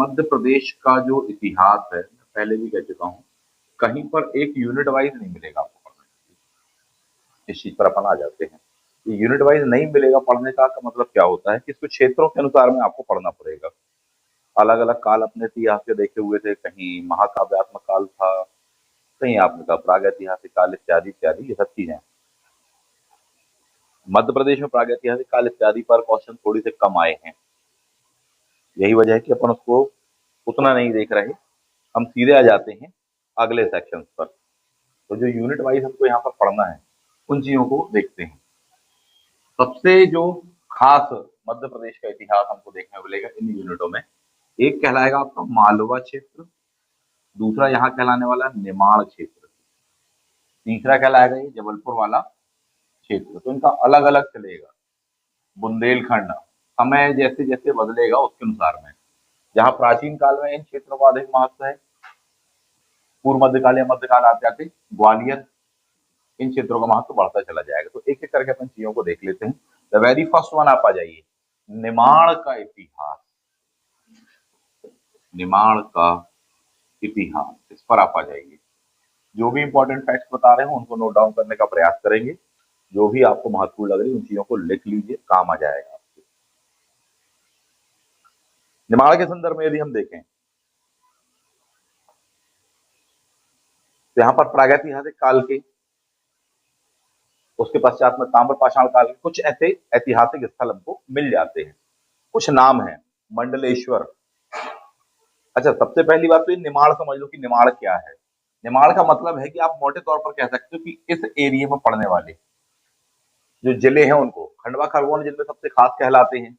मध्य प्रदेश का जो इतिहास है, मैं पहले भी कह चुका हूँ, कहीं पर एक यूनिट वाइज नहीं मिलेगा आपको पढ़ने के लिए। इस चीज पर अपन आ जाते हैं। ये यूनिट वाइज नहीं मिलेगा पढ़ने का मतलब क्या होता है कि इसको क्षेत्रों के अनुसार में आपको पढ़ना पड़ेगा। अलग अलग काल अपने इतिहास के देखे हुए थे, कहीं महाकाव्यात्मक काल था, कहीं आपने कहा प्रागैतिहासिक काल इत्यादि इत्यादि, ये सब चीजें। मध्य प्रदेश में प्रागैतिहासिक काल इत्यादि पर क्वेश्चन थोड़ी से कम आए हैं। यही वजह है कि अपन उसको उतना नहीं देख रहे, हम सीधे आ जाते हैं अगले सेक्शन पर। तो जो यूनिट वाइज हमको यहाँ पर पढ़ना है, उन चीजों को देखते हैं। सबसे जो खास मध्य प्रदेश का इतिहास हमको देखने को मिलेगा इन यूनिटों में, एक कहलाएगा आपका मालवा क्षेत्र, दूसरा यहाँ कहलाने वाला निमाड़ क्षेत्र, तीसरा कहलाएगा ये जबलपुर वाला क्षेत्र। तो इनका अलग अलग चलेगा। बुंदेलखंड समय जैसे जैसे बदलेगा उसके अनुसार में, जहाँ प्राचीन काल में इन क्षेत्रों का अधिक महत्व है, पूर्व मध्यकाल या मध्यकाल आते आते ग्वालियर, इन क्षेत्रों का महत्व बढ़ता चला जाएगा। तो एक एक करके अपन चीजों को देख लेते हैं। द वेरी फर्स्ट वन आप आ जाइए, निमाड़ का इतिहास। निमाड़ का इतिहास, इस पर आप आ जाइए। जो भी इंपॉर्टेंट फैक्ट्स बता रहे हैं उनको नोट डाउन करने का प्रयास करेंगे। जो भी आपको महत्वपूर्ण लग रही है उन चीजों को लिख लीजिए, काम आ जाएगा आपके। निमाड़ के संदर्भ में यदि हम देखें तो यहाँ पर प्रागैतिहासिक काल के, उसके पश्चात में ताम्रपाषाण काल के कुछ ऐसे ऐतिहासिक स्थल हमको मिल जाते हैं। कुछ नाम है, मंडलेश्वर। अच्छा, सबसे पहली बात तो ये निमाड़ समझ लो कि निमाड़ क्या है। निमाड़ का मतलब है कि आप मोटे तौर पर कह सकते हो कि इस एरिया में पड़ने वाले जो जिले हैं उनको खंडवा खरगोन जिले सबसे खास कहलाते हैं।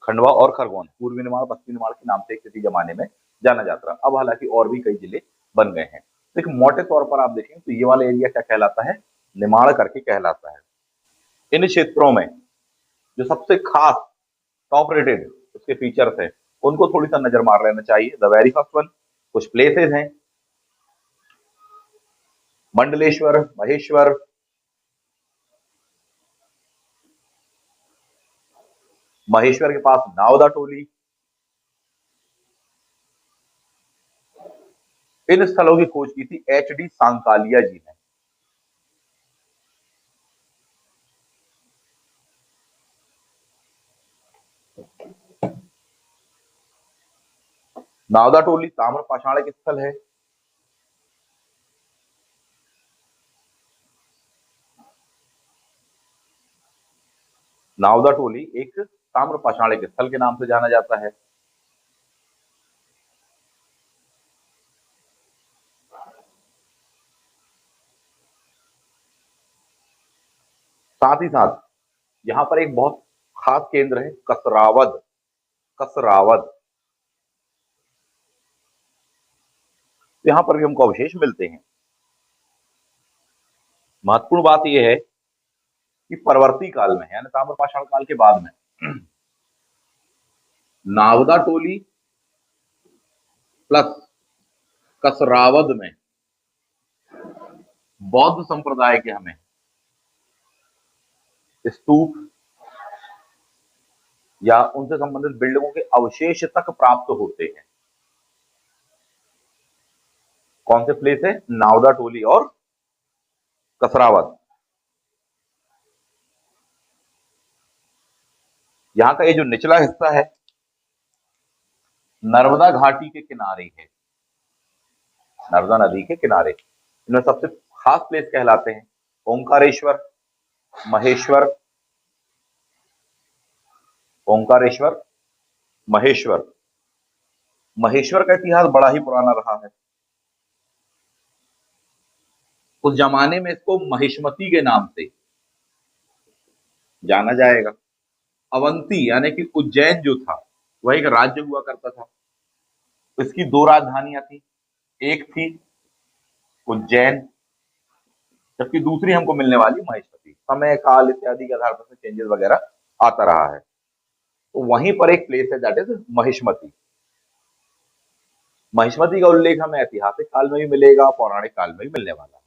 खंडवा और खरगोन पूर्वी निमाड़ पश्चिमी निमाड़ के नाम से किसी जमाने में जाना जाता है। अब हालांकि और भी कई जिले बन गए हैं। लेकिन मोटे तौर पर आप देखें तो ये वाला एरिया क्या कहलाता है, निमाड़ करके कहलाता है। इन क्षेत्रों में जो सबसे खास टॉप रेटेड उसके फीचर्स है, उनको थोड़ी सा नजर मार लेना चाहिए। द वेरी फर्स्ट वन, कुछ प्लेसेस हैं, मंडलेश्वर, महेश्वर, महेश्वर के पास नावदा टोली। इन स्थलों की खोज की थी एच डी सांकालिया जी ने। नावदा टोली ताम्र पाषाण के स्थल है। नावदा टोली एक ताम्र पाषाण के स्थल के नाम से जाना जाता है। साथ ही साथ यहां पर एक बहुत खास केंद्र है, कसरावद। कसरावद, यहां पर भी हमको अवशेष मिलते हैं। महत्वपूर्ण बात यह है कि परवर्ती काल में यानी ताम्रपाषाण काल के बाद में नावदा टोली प्लस कसरावद में बौद्ध संप्रदाय के हमें स्तूप या उनसे संबंधित बिल्डिंगों के अवशेष तक प्राप्त होते हैं। कौन से प्लेस है, नावदा टोली और कसरावद। यहां का ये जो निचला हिस्सा है नर्मदा घाटी के किनारे है, नर्मदा नदी के किनारे। इनमें सबसे खास प्लेस कहलाते हैं ओंकारेश्वर, महेश्वर, ओंकारेश्वर, महेश्वर। महेश्वर का इतिहास बड़ा ही पुराना रहा है। उस जमाने में इसको महिष्मती के नाम से जाना जाएगा। अवंती यानी कि उज्जैन जो था वह एक राज्य हुआ करता था। इसकी दो राजधानियां थी, एक थी उज्जैन, जबकि दूसरी हमको मिलने वाली महिष्मती। समय काल इत्यादि के आधार पर चेंजेस वगैरह आता रहा है। तो वहीं पर एक प्लेस है दैट इज महिष्मती। महिष्मती का उल्लेख हमें ऐतिहासिक काल में भी मिलेगा, पौराणिक काल में भी मिलने वाला है,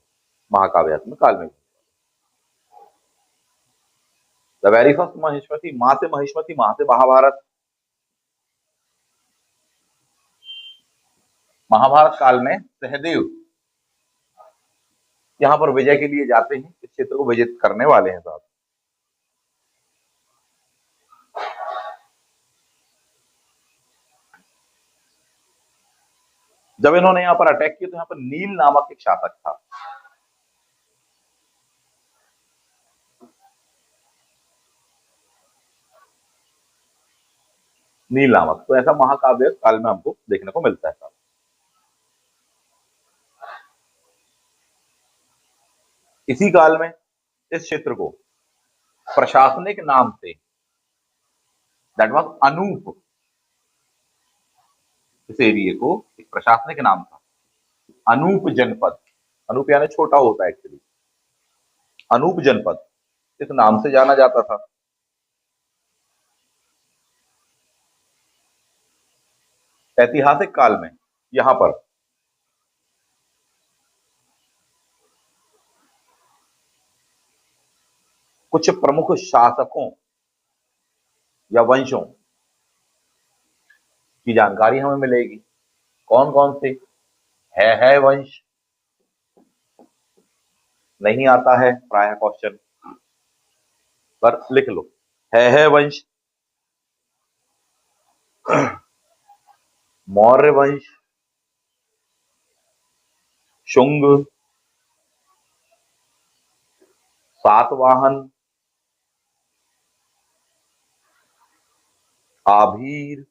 महाकाव्यात्मक काल में भी। द वेरी फर्स्ट महिष्मती, मां से महिष्मती, मां से महाभारत। महाभारत काल में सहदेव यहाँ पर विजय के लिए जाते हैं, इस क्षेत्र को विजित करने वाले हैं साहब। जब इन्होंने यहाँ पर अटैक किया तो यहाँ पर नील नामक एक शासक था। नील नामक, तो ऐसा महाकाव्य काल में हमको देखने को मिलता है साहब। इसी काल में इस क्षेत्र को प्रशासनिक नाम से, दैट वाज अनूप, इस एरिया को एक प्रशासनिक नाम था अनूप जनपद। अनूप यानी छोटा होता है एक्चुअली, अनूप जनपद इस नाम से जाना जाता था। ऐतिहासिक काल में यहां पर कुछ प्रमुख शासकों या वंशों की जानकारी हमें मिलेगी। कौन कौन से? है वंश, नहीं आता है प्राय क्वेश्चन पर लिख लो, है वंश, मौर्य वंश, शुंग, सातवाहन, आभीर,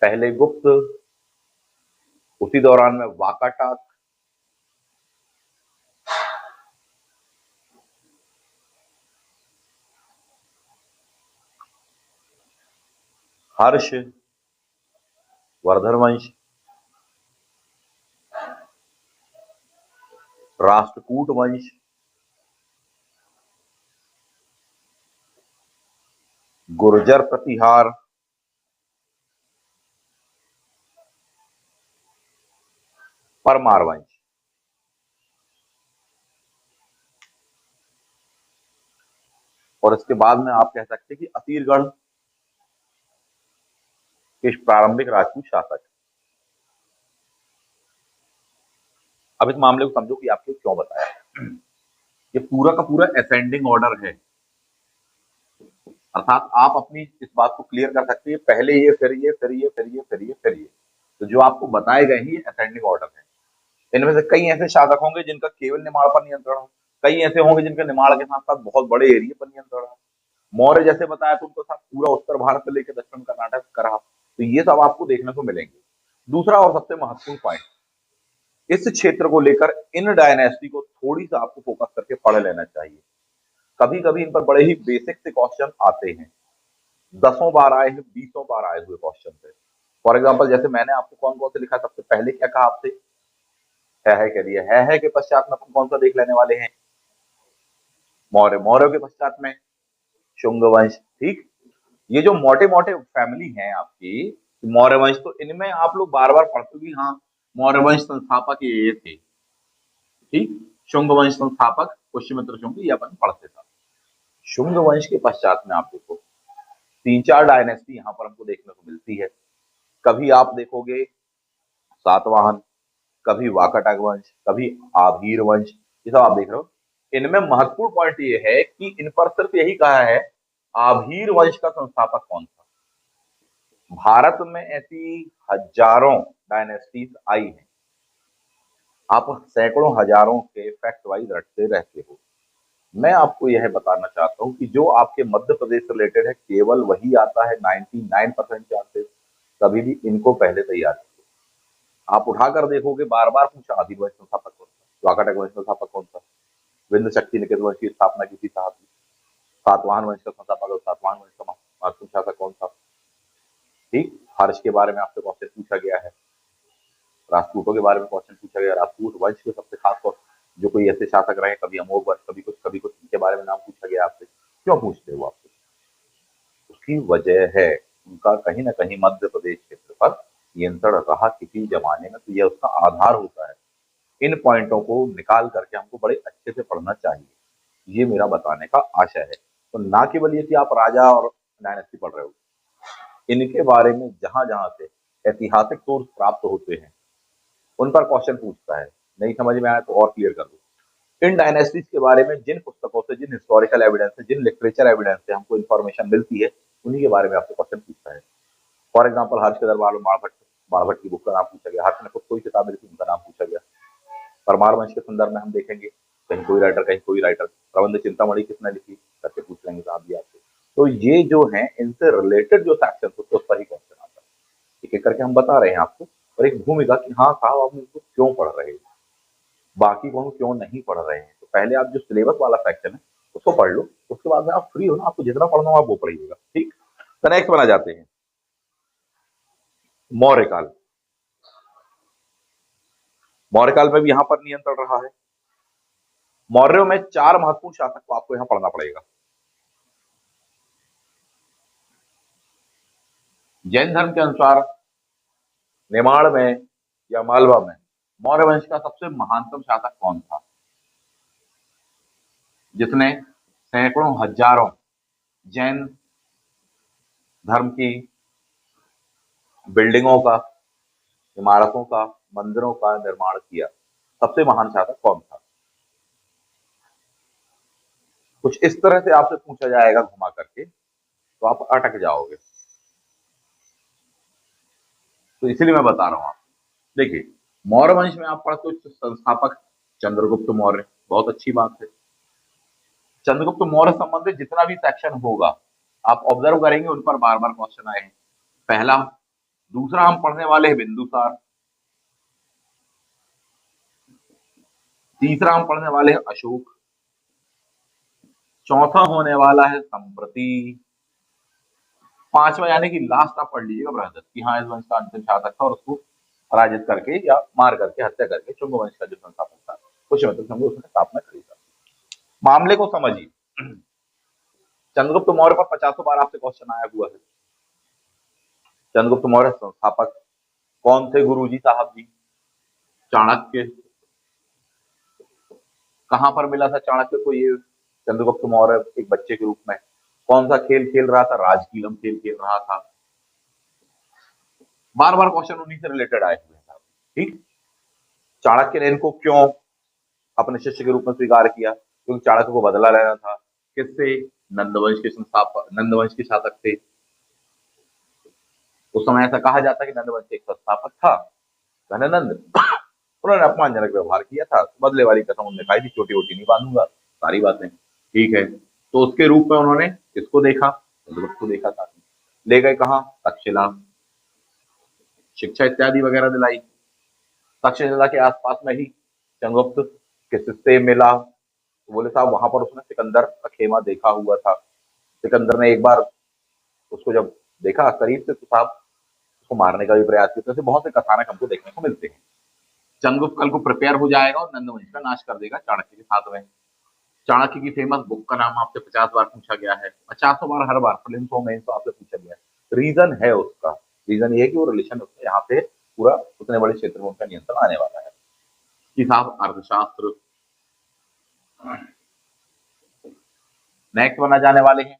पहले गुप्त, उसी दौरान में वाकाटाक, हर्ष, वर्धन वंश, राष्ट्रकूट वंश, गुर्जर प्रतिहार, परमार वंश। और इसके बाद में आप कह सकते हैं कि असीरगढ़ के प्रारंभिक राजपूत शासक। अब इस मामले को समझो कि आपको क्यों बताया। ये पूरा का पूरा असेंडिंग ऑर्डर है, अर्थात आप अपनी इस बात को क्लियर कर सकते हैं पहले ये फिर ये फिर ये फिर ये फिर ये फिर ये। तो जो आपको बताए गए हैं ये असेंडिंग ऑर्डर है। इनमें से कई ऐसे शासक होंगे जिनका केवल निमाड़ पर नियंत्रण हो, कई ऐसे होंगे जिनका निमाड़ के साथ साथ बहुत बड़े एरिया पर नियंत्रण हो। मौर्य जैसे बताया तो उनके साथ पूरा उत्तर भारत से लेकर दक्षिण कर्नाटक का रहा। तो ये सब आपको देखने को मिलेंगे। दूसरा और सबसे महत्वपूर्ण पॉइंट, इस क्षेत्र को लेकर इन डायनेस्टी को थोड़ी सा आपको फोकस करके पढ़ लेना चाहिए। कभी कभी इन पर बड़े ही बेसिक से क्वेश्चन आते हैं, 10 बार आए हैं, 20 बार आए हुए क्वेश्चन थे। फॉर एग्जाम्पल जैसे मैंने आपको कौन कौन से लिखा, सबसे पहले क्या कहा आपसे, है कह दिया, है के पश्चात में अपन कौन सा देख लेने वाले हैं, मौर्य, मौर्य के पश्चात में शुंग वंश। ठीक, ये जो मोटे मोटे फैमिली हैं आपकी मौर्य वंश, तो इनमें आप लोग बार बार पढ़ते भी, हाँ मौर्य वंश संस्थापक ये थे। ठीक, शुंग वंश संस्थापक पुष्यमित्र शुंग, ये अपन पढ़ते था। शुंग वंश के पश्चात में आप देखो 3-4 डायनेस्टी यहाँ पर हमको देखने को मिलती है। कभी आप देखोगे सातवाहन, कभी वाकाटक वंश, कभी आभीर वंश, ये सब आप देख रहे हो। इनमें महत्वपूर्ण पॉइंट ये है कि इन पर सिर्फ यही कहा है आभीर वंश का संस्थापक कौन था। भारत में ऐसी हजारों डायनेस्टीज आई हैं, आप सैकड़ों हजारों के फैक्ट वाइज रटते रहते हो। मैं आपको यह बताना चाहता हूं कि जो आपके मध्य प्रदेश से रिलेटेड है केवल वही आता है 99% चांसेस, कभी भी इनको पहले तैयार किया। आप उठाकर देखोगे बार बार पूछा आदिल वंश संस्थापक कौन था, वाकाटक वंश संस्थापक कौन था, विंध्य शक्ति निकेत वंश की स्थापना की थी साहब, सातवाहन वंश का संस्थापक और सातवाहन वंश का महत्वपूर्ण शासक कौन था। ठीक, हर्ष के बारे में आपसे क्वेश्चन पूछा गया है, राजपूतों के बारे में क्वेश्चन पूछा गया, राजपूत वंश के सबसे खास जो कोई ऐसे शासक रहे, कभी अमोघ वंश, कभी कुछ इनके बारे में नाम पूछा गया आपसे। क्यों पूछते हो आपसे? उसकी वजह है उनका कहीं ना कहीं मध्य प्रदेश क्षेत्र पर नियंत्रण रहा किसी जमाने में, तो यह उसका आधार होता है। इन पॉइंटों को निकाल करके हमको बड़े अच्छे से पढ़ना चाहिए। ये मेरा बताने का आशय है। तो ना केवल ये कि आप राजा और डायनेस्टी पढ़ रहे हो, इनके बारे में जहां जहां से ऐतिहासिक सोर्स प्राप्त होते हैं उन पर क्वेश्चन पूछता है। नहीं समझ में आया तो और क्लियर कर दो। इन डायनेस्टीज के बारे में जिन पुस्तकों से, जिन हिस्टोरिकल एविडेंस से, जिन लिटरेचर एविडेंस से हमको इन्फॉर्मेशन मिलती है, उन्हीं के बारे में आपसे क्वेश्चन पूछता है। फॉर एग्जाम्पल, हर्ष के दरबार में बाणभट्ट की बुक का नाम पूछा गया, हर्ष ने खुद कोई किताब लिखी उनका नाम पूछा गया। परमार वंश के संदर्भ में हम देखेंगे, कहीं कोई राइटर, कहीं कोई राइटर। प्रबंध चिंतामणि किसने लिखी करके पूछ लेंगे साहब जी आपसे। तो ये जो है, इनसे रिलेटेड जो सेक्शन होते हैं उस पर ही क्वेश्चन आता है। एक एक करके हम बता रहे हैं आपको, और एक भूमिका कि हाँ साहब आप इसको क्यों पढ़ रहे हो, बाकी को हम क्यों नहीं पढ़ रहे हैं। तो पहले आप जो सिलेबस वाला सेक्शन है उसको पढ़ लो, उसके बाद में आप फ्री हो ना, आपको जितना पढ़ना हो आप वो पढ़िएगा, ठीक। तो नेक्स्ट बना जाते हैं मौर्यकाल। मौर्यकाल में भी यहाँ पर नियंत्रण रहा है। मौर्यों में 4 महत्वपूर्ण शासक को आपको यहाँ पढ़ना पड़ेगा। जैन धर्म के अनुसार नेमाड़ में या मालवा में मौर्य वंश का सबसे महानतम शासक कौन था, जिसने सैकड़ों हजारों जैन धर्म की बिल्डिंगों का, इमारतों का, मंदिरों का निर्माण किया। सबसे महान शासक कौन था? कुछ इस तरह से आपसे पूछा जाएगा घुमा करके, तो आप अटक जाओगे। तो इसीलिए मैं बता रहा हूं आपको। देखिए, मौर्य वंश में आप पढ़ते हो संस्थापक चंद्रगुप्त मौर्य, बहुत अच्छी बात है। चंद्रगुप्त मौर्य संबंधित जितना भी सेक्शन होगा आप ऑब्जर्व करेंगे, उन पर बार बार क्वेश्चन आए हैं। पहला, दूसरा हम पढ़ने वाले हैं बिंदुसार, तीसरा हम पढ़ने वाले हैं अशोक, चौथा होने वाला है संप्रति, पांचवा यानी कि लास्ट आप पढ़ लीजिएगा ब्रदर कि हाँ इस वंश का अंतिम शासक था और उसको पराजित करके या मार करके, हत्या करके शुंग वंश का जो संस्थापक था कुछ मतलब समझो उसने स्थापना करी था। मामले को समझिए। चंद्रगुप्त मौर्य पर 50 बार आपसे क्वेश्चन आया हुआ है। चंद्रगुप्त मौर्य संस्थापक कौन थे गुरुजी साहब जी? चाणक्य। कहां पर मिला था चाणक्य को ये चंद्रगुप्त मौर्य एक बच्चे के रूप में? कौन सा खेल खेल रहा था? राजकीलम खेल खेल रहा था। बार बार क्वेश्चन उन्हीं से रिलेटेड आए हुए हैं, ठीक। चाणक्य ने इनको क्यों अपने शिष्य के रूप में स्वीकार किया? क्योंकि चाणक्य को बदला लेना था। किससे? नंदवंश के संस्थापक, नंदवंश के शासक थे। उस समय ऐसा कहा जाता है कि नंदवंश एक संस्थापक था धनानंद, उन्होंने अपमानजनक व्यवहार किया था, बदले वाली कसम उन्होंने खाई थी, छोटी वोटी नहीं बांधूंगा, सारी बातें ठीक है। तो उसके रूप में उन्होंने किसको देखा? चंद्रगुप्त को देखा था। ले गए कहा? तक्षशिला, शिक्षा इत्यादि वगैरह दिलाई। तक्षशिला के आसपास में ही चंद्रगुप्त किससे मिला? तो बोले साहब वहां पर उसने सिकंदर का खेमा देखा हुआ था। सिकंदर ने एक बार उसको जब देखा करीब से तो साहब उसको मारने का भी प्रयास किया। तो ऐसे बहुत से कथानक हमको देखने को मिलते हैं। चंद्रगुप्त कल को प्रिपेयर हो जाएगा और नंदवंश का नाश कर देगा चाणक्य के साथ में। चाणक्य की फेमस बुक का नाम आपसे 50 बार पूछा गया है, 50 बार, हर बार प्रीलिम्स हो मेंस तो आपसे पूछा गया है। रीजन है उसका, रीजन ये है कि वो रिलेशन उसका यहाँ पे पूरा उतने बड़े क्षेत्र में उनका नियंत्रण आने वाला है। कि साहब अर्थशास्त्र नेक्स्ट बना जाने वाले हैं।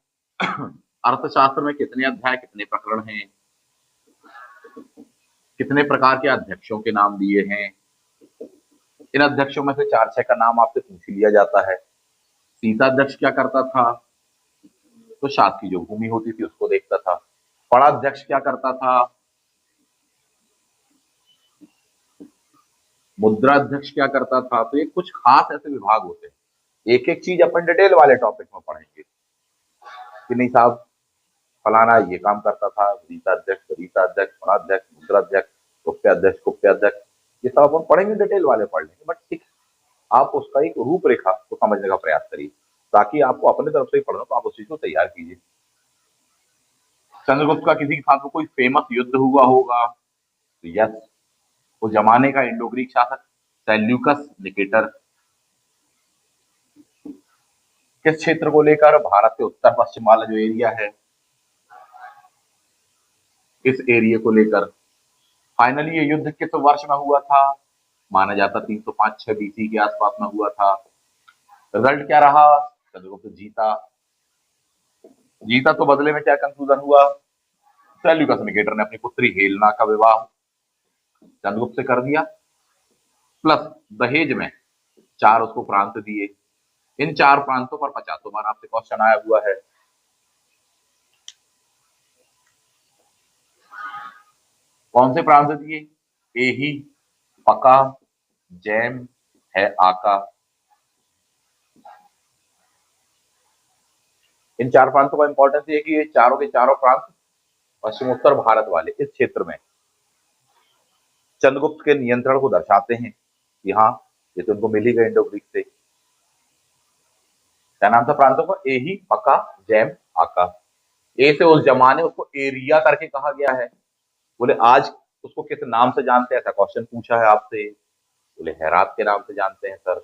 अर्थशास्त्र में कितने अध्याय, कितने प्रकरण हैं, कितने प्रकार के अध्यक्षों के नाम दिए हैं। इन अध्यक्षों में से 4-6 का नाम आपसे पूछ लिया जाता है। शीताध्यक्ष क्या करता था? तो शाद की जो भूमि होती थी उसको देखता था। पड़ाध्यक्ष क्या करता था? मुद्राध्यक्ष क्या करता था? तो ये कुछ खास ऐसे विभाग होते हैं। एक एक चीज अपन डिटेल वाले टॉपिक में पढ़ेंगे कि नहीं साहब फलाना ये काम करता था, रीताध्यक्ष, पड़ाध्यक्ष, मुद्राध्यक्ष, कुप्याध्यक्ष, ये सब अपन पढ़ेंगे, डिटेल वाले पढ़ लेंगे। बट ठीक, आप उसका एक रूपरेखा को समझने का प्रयास करिए ताकि आपको अपने तरफ से ही पढ़ना तो आप उस चीज को तैयार कीजिए। चंद्रगुप्त का किसी के साथ में कोई फेमस युद्ध हुआ होगा? तो यस, उस जमाने का इंडो ग्रीक शासक सेल्यूकस निकेटर किस क्षेत्र को लेकर? भारत के उत्तर पश्चिम वाला जो एरिया है इस एरिया को लेकर। फाइनली ये युद्ध किस वर्ष में हुआ था? माना जाता 305-6 BC के आसपास में हुआ था। रिजल्ट क्या रहा? चंद्रगुप्त जीता। जीता तो बदले में क्या कंक्लूजन हुआ, सेल्यूकस निकेटर ने अपनी पुत्री हेलेना का विवाह चंद्रगुप्त से कर दिया, प्लस दहेज में 4 उसको प्रांत दिए। इन 4 प्रांतों पर 50 बार आपसे क्वेश्चन आया हुआ है। कौन से प्रांत दिए, एही, पका, जैम है, आका। इन 4 प्रांतों का इंपॉर्टेंस ये कि ये चारों के चारों प्रांत पश्चिमोत्तर भारत वाले इस क्षेत्र में चंद्रगुप्त के नियंत्रण को दर्शाते हैं। यहाँ ये तो उनको मिल ही गए इंडो ग्रीक से। क्या नाम था प्रांतों का, एही, पका, जैम, आका। ए से उस जमाने उसको एरिया करके कहा गया है। बोले आज उसको किस नाम से जानते हैं, ऐसा क्वेश्चन पूछा है आपसे। बोले हेरात के नाम से जानते हैं सर।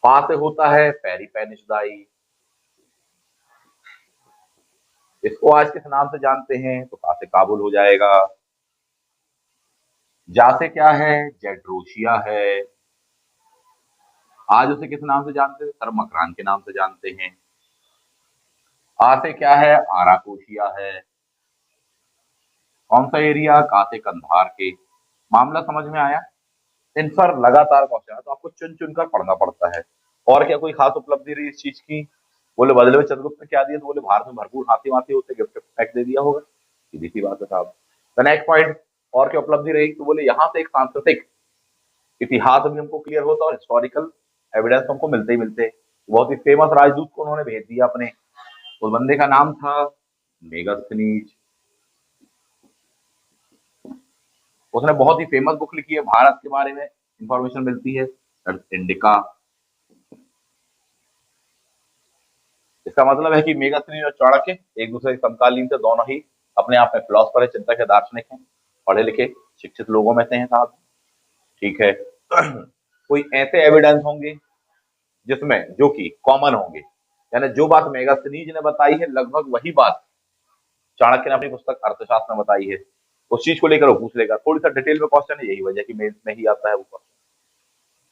पा से होता है पेरिपेनिसदाई, इसको आज किस नाम से जानते हैं, तो का से काबुल हो जाएगा। जा से क्या है, जेड्रोशिया है, आज उसे किस नाम से जानते हैं सर, मकरान के नाम से जानते हैं। आ से क्या है, आराकोशिया है। कौन सा एरिया, का से कंधार के। मामला समझ में आया। इन पर लगातार क्वेश्चन है तो आपको चुन चुनकर पढ़ना पड़ता है। और क्या कोई खास उपलब्धि रही इस चीज की, बोले बदले में चंद्रगुप्त ने क्या दिया, तो बोले भारत में भरपूर हाथी वाथी होते, गिफ्ट पैक दे दिया होगा, सीधी सी बात है साहब। द नेक्स्ट पॉइंट, और क्या उपलब्धि रही, तो बोले यहाँ से एक सांस्कृतिक इतिहास भी हमको क्लियर होता और हिस्टोरिकल एविडेंस हमको मिलते ही मिलते। बहुत ही फेमस राजदूत को उन्होंने भेज दिया अपने, उस बंदे का नाम था मेगास्थनीज। उसने बहुत ही फेमस बुक लिखी है, भारत के बारे में इंफॉर्मेशन मिलती है, इंडिका। इसका मतलब है कि मेगास्थनीज और चाणक्य एक दूसरे के समकालीन थे, दोनों ही अपने आप में फिलोसफर है, चिंतक है, दार्शनिक है, पढ़े लिखे शिक्षित लोगों में से हैं साहब। ठीक है। कोई ऐसे एविडेंस होंगे जिसमें जो कि कॉमन होंगे, यानी जो बात मेगास्थनीज ने बताई है लगभग वही बात चाणक्य ने अपनी पुस्तक अर्थशास्त्र में बताई है। उस चीज को लेकर वो पूछ लेगा, थोड़ी सा डिटेल में क्वेश्चन है, यही वजह कि मेंस में ही आता है वो क्वेश्चन।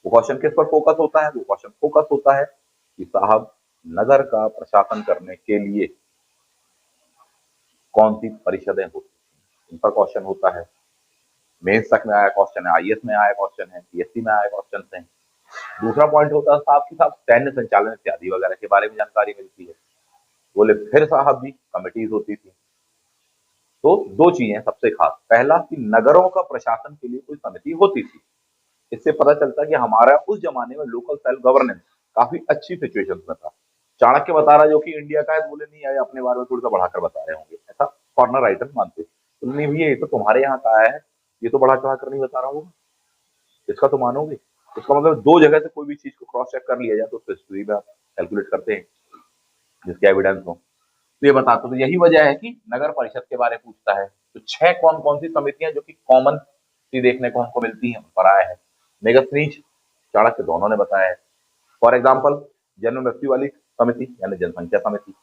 वो क्वेश्चन किस पर फोकस होता है, वो क्वेश्चन फोकस होता है कि साहब नगर का प्रशासन करने के लिए कौन सी परिषदें होती हैं, इन पर क्वेश्चन होता है। मेंस तक में आया क्वेश्चन है, आईएएस में आया क्वेश्चन है, पीएससी में आया क्वेश्चन है। दूसरा पॉइंट होता है साहब की साहब सैन्य संचालन इत्यादि वगैरह के बारे में जानकारी मिलती है। बोले फिर साहब जी कमिटीज होती थी। तो 2 चीजें सबसे खास, पहला कि नगरों का प्रशासन के लिए कोई समिति होती थी। इससे पता चलता कि हमारा उस जमाने में लोकल सेल्फ गवर्नेंस काफी अच्छी सिचुएशन में था। चाणक्य बता रहा जो कि इंडिया का है, तो बोले नहीं आए अपने बारे में थोड़ा सा बढ़ाकर बता रहे होंगे, ऐसा कॉर्नर राइटर मानते। तो नहीं भैया ये तो तुम्हारे यहाँ का आया है, ये तो बढ़ा चढ़ा कर नहीं बता रहा होगा, इसका तो मानोगे। इसका मतलब 2 जगह से कोई भी चीज को क्रॉस चेक कर लिया जाए तो हिस्ट्री में कैलकुलेट करते हैं जिसके एविडेंस हो। तो ये बताते, तो यही वजह है कि नगर परिषद के बारे में पूछता है। तो 6 कौन कौन सी समितियां जो कि कॉमन सी देखने को हमको मिलती हैं उन पर आया है। मेगास्थनीज, चाणक्य दोनों ने बताया है। फॉर एग्जाम्पल जन्म मृत्यु वाली समिति यानी जनसंख्या समिति,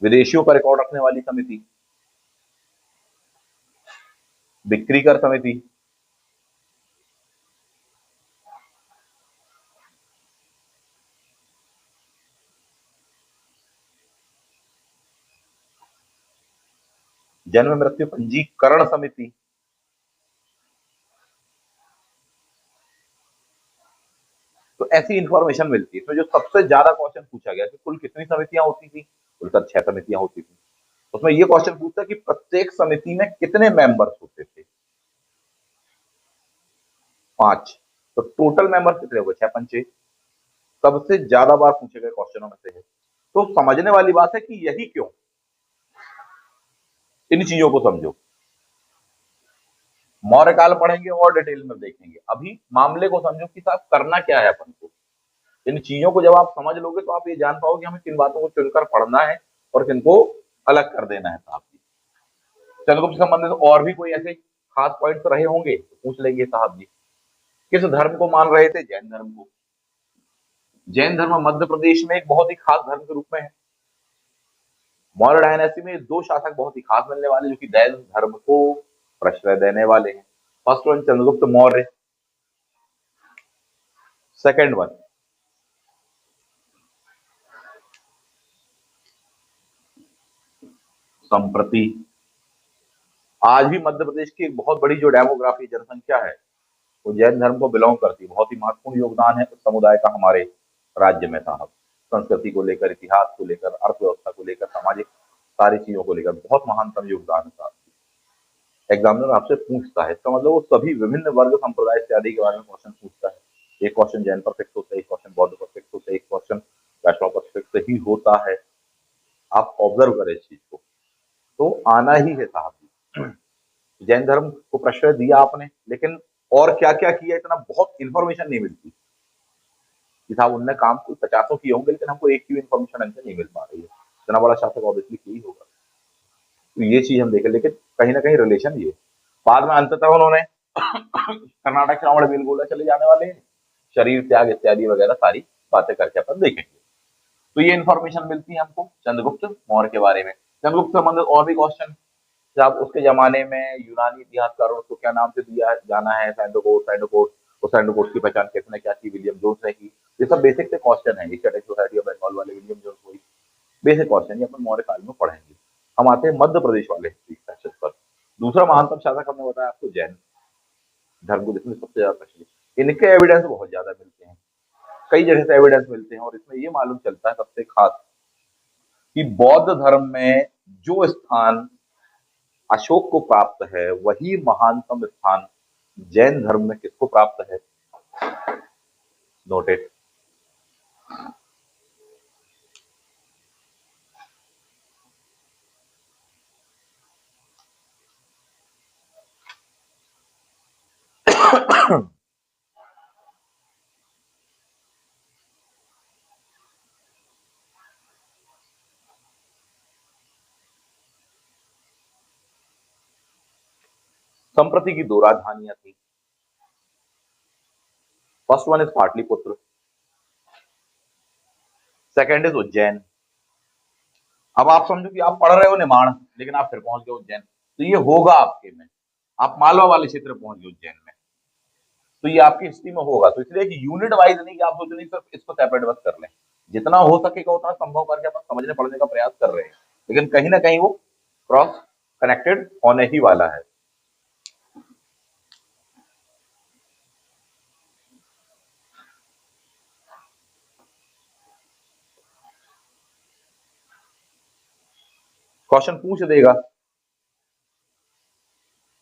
विदेशियों का रिकॉर्ड रखने वाली समिति, बिक्री कर समिति, जन्म मृत्यु पंजीकरण समिति, तो ऐसी इंफॉर्मेशन मिलती है। तो जो सबसे ज्यादा क्वेश्चन पूछा गया कि कुल कितनी समितियां होती थी, कुल सर 6 समितियां होती थी। उसमें ये क्वेश्चन पूछता है कि प्रत्येक समिति में कितने मेंबर्स होते थे, 5। तो टोटल मेंबर्स कितने हो गए, 6 पंचे। सबसे ज्यादा बार पूछे गए क्वेश्चनों में से है। तो समझने वाली बात है कि यही क्यों, इन चीजों को समझो। मौर्य काल पढ़ेंगे और डिटेल में देखेंगे, अभी मामले को समझो कि साहब करना क्या है अपन को। इन चीजों को जब आप समझ लोगे तो आप ये जान पाओगे हमें किन बातों को चुनकर पढ़ना है और किनको अलग कर देना है साहब जी। चंद्रगुप्त से संबंधित और भी कोई ऐसे खास पॉइंट्स रहे होंगे तो पूछ लेंगे साहब जी। किस धर्म को मान रहे थे, जैन धर्म को। जैन धर्म मध्य प्रदेश में एक बहुत ही खास धर्म के रूप में है। मौर्य डायनेस्टी में 2 शासक बहुत ही खास मिलने वाले जो कि जैन धर्म को प्रश्रय देने वाले हैं। First one Chandragupta Maurya, second one संप्रति आज भी मध्य प्रदेश की एक बहुत बड़ी जो डेमोग्राफी जनसंख्या है वो जैन धर्म को बिलोंग करती है। बहुत ही महत्वपूर्ण योगदान है उस समुदाय का हमारे राज्य में साहब। संस्कृति को लेकर, इतिहास को लेकर, अर्थव्यवस्था को लेकर, सामाजिक सारी चीजों को लेकर बहुत महानतम योगदान है साहब। एग्जामिनर आपसे पूछता है, इसका मतलब वो सभी विभिन्न वर्ग, संप्रदाय इत्यादि के बारे में क्वेश्चन पूछता है। एक क्वेश्चन जैन पर फिक्स होता है, एक क्वेश्चन बौद्ध पर फिक्स होता है, एक क्वेश्चन वैष्णव पर फिक्स ही होता है। आप ऑब्जर्व करें इस चीज को, तो आना ही है साहब जी। जैन धर्म को प्रश्रय दिया आपने, लेकिन और क्या क्या किया इतना बहुत इंफॉर्मेशन नहीं मिलती कि साहब उनने काम तो 50 किए होंगे, लेकिन हमको एक की इंफॉर्मेशन हमसे नहीं मिल पा रही है। इतना बड़ा शासक ऑब्वियसली यही होगा, तो ये चीज हम देखें। लेकिन कहीं ना कहीं रिलेशन ये बाद में अंततः उन्होंने कर्नाटक श्रावण बेलगोला चले जाने वाले हैं, शरीर त्याग इत्यादि वगैरह सारी बातें करके अपन देखेंगे। तो ये इन्फॉर्मेशन मिलती है हमको चंद्रगुप्त मौर्य के बारे में। चंद्रगुप्त संबंधित और भी क्वेश्चन, जब उसके जमाने में यूनानी इतिहासकारों को क्या नाम से दिया जाना है, सैंडोकोट, सैंडोकोट, उस सैंडोकोट की पहचान किसने क्या की, विलियम जोन्स ने की। ये सब बेसिक से क्वेश्चन है, एशियाटिक सोसाइटी ऑफ बंगाल वाले विलियम जोन्स वही बेसिक क्वेश्चन ये अपन मौर्य काल में पढ़ेंगे। हम आते हैं मध्य प्रदेश वाले हिस्ट्री सेक्शन पर। दूसरा महानतम शासक हमने बताया आपको जैन धर्म को, जिसमें सबसे ज्यादा प्रचलित, इनके एविडेंस बहुत ज्यादा मिलते हैं, कई जगह से एविडेंस मिलते हैं। और इसमें ये मालूम चलता है सबसे खास कि बौद्ध धर्म में जो स्थान अशोक को प्राप्त है वही महानतम स्थान जैन धर्म में किसको प्राप्त है। नोटेड। संप्रति की 2 राजधानियां थी। First one is Pataliputra, second is Ujjain. अब आप समझो कि आप पढ़ रहे हो निमाड़, लेकिन आप फिर पहुंच गए उज्जैन, तो ये होगा आपके में। आप मालवा वाले क्षेत्र में पहुंच गए उज्जैन में, तो ये आपकी हिस्ट्री में होगा। तो इसलिए कि यूनिट वाइज नहीं कि आप सोच नहीं सिर्फ इसको सेपरेट बस कर लें, जितना हो सकेगा उतना संभव करके अपन समझने पढ़ने का प्रयास कर रहे हैं, लेकिन कहीं ना कहीं वो क्रॉस कनेक्टेड होने ही वाला है। क्वेश्चन पूछ देगा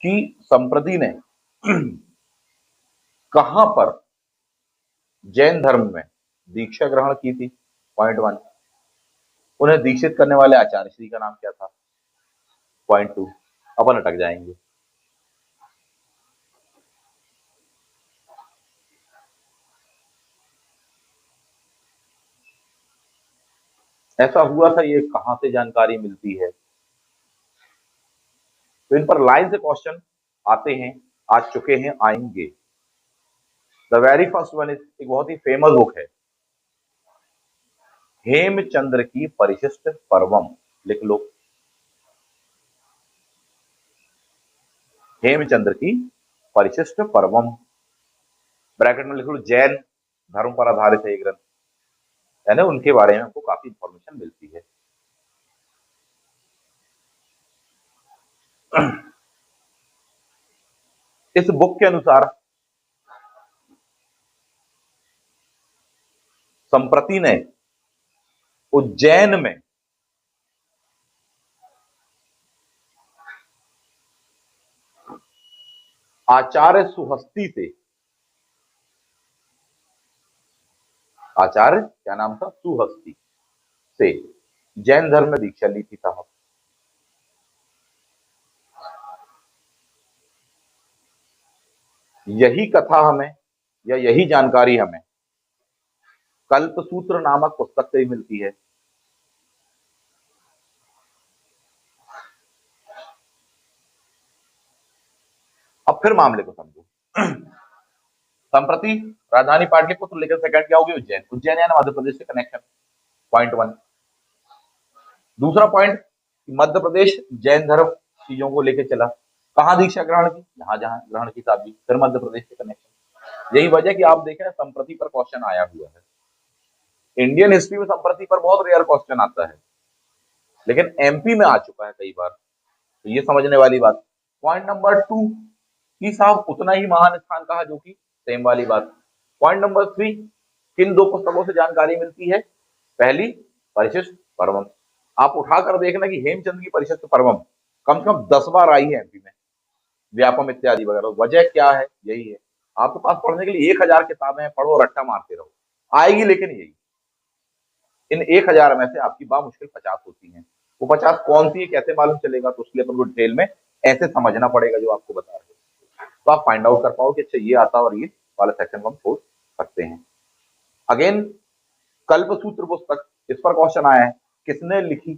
कि संप्रति ने कहां पर जैन धर्म में दीक्षा ग्रहण की थी। पॉइंट 1, उन्हें दीक्षित करने वाले आचार्य श्री का नाम क्या था। पॉइंट 2, अपन अटक जाएंगे। ऐसा हुआ था, ये कहां से जानकारी मिलती है। तो इन पर लाइन से क्वेश्चन आते हैं, आ चुके हैं, आएंगे। The very first one is, एक बहुत ही फेमस बुक है, हेमचंद्र की परिशिष्ट पर्वम। लिख लो, हेमचंद्र की परिशिष्ट पर्वम, ब्रैकेट में लिख लो जैन धर्म पर आधारित है ये ग्रंथ, यानी उनके बारे में हमको काफी इंफॉर्मेशन मिलती है। इस बुक के अनुसार संप्रति ने उज्जैन में आचार्य सुहस्ती से, आचार्य क्या नाम था, सुहस्ती से जैन धर्म में दीक्षा ली थी साहब। यही कथा हमें या यही जानकारी हमें कल्पसूत्र नामक पुस्तक से ही मिलती है। अब फिर मामले को समझो। संप्रति राजधानी पाटलिपुत्र, लेकर सेकंड क्या होगी, उज्जैन। उज्जैन यानी मध्य प्रदेश से कनेक्शन। पॉइंट 1। दूसरा पॉइंट, मध्य प्रदेश जैन धर्म चीजों को लेकर चला, कहां दीक्षा ग्रहण की, जहां जहां ग्रहण की साहब, फिर मध्य प्रदेश से कनेक्शन। यही वजह कि आप देखें संप्रति पर क्वेश्चन आया हुआ है। इंडियन हिस्ट्री में संप्रति पर बहुत रेयर क्वेश्चन आता है, लेकिन एमपी में आ चुका है कई बार, तो ये समझने वाली बात। पॉइंट नंबर 2 कि साहब उतना ही महान स्थान कहा, जो कि सेम वाली बात। पॉइंट नंबर 3, किन दो पुस्तकों से जानकारी मिलती है? पहली परिशिष्ट परमम। आप उठाकर देखना कि हेमचंद की परिशिष्ट परमम कम से कम 10 बार आई है एमपी में, व्यापम इत्यादि वगैरह। वजह क्या है? यही है, आपके पास पढ़ने के लिए 1000 किताबें हैं, पढ़ो रट्टा मारते रहो, आएगी लेकिन यही। इन 1000 में से आपकी बामुश्किल 50 होती हैं। वो 50 कौन सी है, कैसे मालूम चलेगा? तो उसके लिए अपन को डिटेल में ऐसे समझना पड़ेगा जो आपको बता रहे हैं, तो आप फाइंड आउट कर पाओ कि अच्छा ये आता और ये वाला सेक्शन हम छोड़ सकते हैं। अगेन, कल्पसूत्र पुस्तक, इस पर क्वेश्चन आया है, किसने लिखी?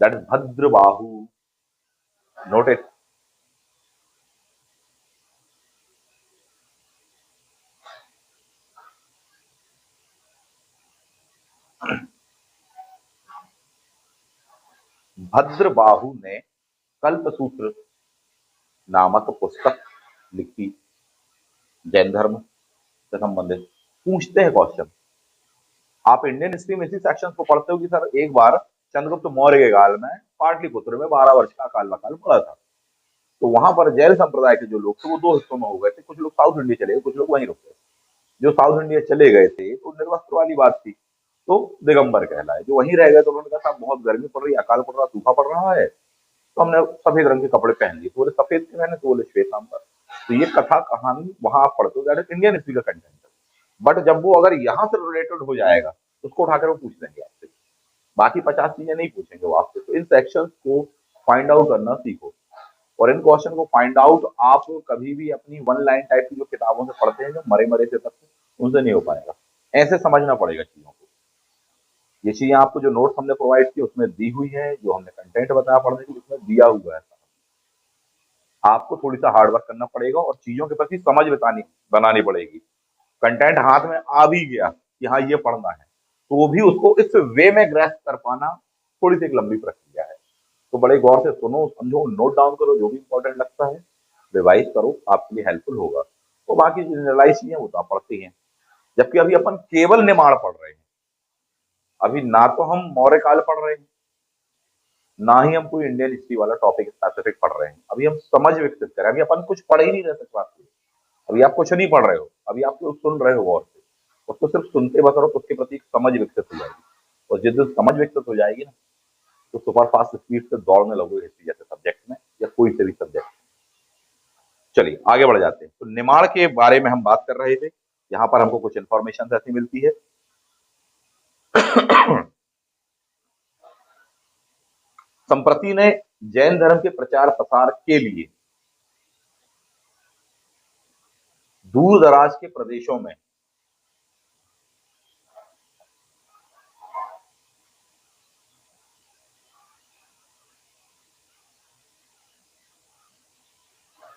That is Bhadrabahu. Note it. Bhadrabahu ने कल्पसूत्र नामक पुस्तक लिखी, जैन धर्म से संबंधित। पूछते हैं क्वेश्चन, आप इंडियन हिस्ट्री में इसी सेक्शन को पढ़ते हो कि सर एक बार चंद्रगुप्त मौर्य के काल में पाटलिपुत्र में 12 वर्ष का अकाल वकाल पड़ा था, तो वहां पर जैन संप्रदाय के जो लोग थे वो दो हिस्सों में हो गए थे, कुछ लोग साउथ इंडिया चले गए, कुछ लोग वहीं रुक गए। जो साउथ इंडिया चले गए थे तो निर्वस्त्र वाली बात थी, तो दिगंबर कहलाए। जो वहीं रह गए तो उन्होंने कहा बहुत गर्मी पड़ रही, अकाल पड़ रहा, सूखा पड़ रहा है, तो हमने सफेद रंग के कपड़े पहन लिए। तो बोले सफेद के पहने, तो बोले श्वेतांबर। तो ये कथा कहानी वहां आप पढ़ते हो, दैट इज इंडियन हिस्ट्री का कंटेंट। बट जब वो अगर यहाँ से रिलेटेड हो जाएगा तो उसको उठाकर वो पूछ लेंगे आपसे, बाकी 50 चीजें नहीं पूछेंगे वो आपसे। तो इन सेक्शंस को फाइंड आउट करना सीखो, और इन क्वेश्चन को फाइंड आउट आप कभी भी अपनी वन लाइन टाइप की जो किताबों से पढ़ते हैं, जो मरे मरे से तक, उनसे नहीं हो पाएगा। ऐसे समझना पड़ेगा चीजों को। ये चीजें आपको जो नोट्स हमने प्रोवाइड की उसमें दी हुई है, जो हमने कंटेंट बताया पढ़ने के लिए उसमें दिया हुआ है। आपको थोड़ी सा हार्ड वर्क करना पड़ेगा और चीजों के प्रति समझ बनानी पड़ेगी। कंटेंट हाथ में आ भी गया कि हाँ ये पढ़ना है, तो वो भी उसको इस वे में ग्रैस्प कर पाना थोड़ी सी एक लंबी प्रक्रिया है। तो बड़े गौर से सुनो, समझो, नोट डाउन करो, जो भी इंपॉर्टेंट लगता है रिवाइज करो, आपके लिए हेल्पफुल होगा। तो बाकी जनरलाइज चीजें वो तो आप पढ़ते हैं। जबकि अभी अपन केवल निमाड़ पढ़ रहे हैं, अभी ना तो हम मौर्य काल पढ़ रहे हैं, ना ही हम कोई इंडियन हिस्ट्री वाला टॉपिक स्पेसिफिक पढ़ रहे हैं। अभी हम समझ विकसित करें, अभी अपन कुछ पढ़ ही नहीं रहे सच बात है। अभी आप कुछ नहीं पढ़ रहे हो, अभी आप तो सुन रहे हो गौर से, उसको सिर्फ सुनते बस रहो, तो उसके प्रति एक समझ विकसित हो जाएगी। और जिस दिन समझ विकसित हो जाएगी ना, तो सुपर फास्ट स्पीड से दौड़ने लगोगे हिस्ट्री जैसे सब्जेक्ट में, या कोई से भी सब्जेक्ट। चलिए आगे बढ़ जाते हैं। तो निमाड़ के बारे में हम बात कर रहे थे, यहाँ पर हमको कुछ इंफॉर्मेशन ऐसी मिलती है। संप्रति ने जैन धर्म के प्रचार प्रसार के लिए दूर दराज के प्रदेशों में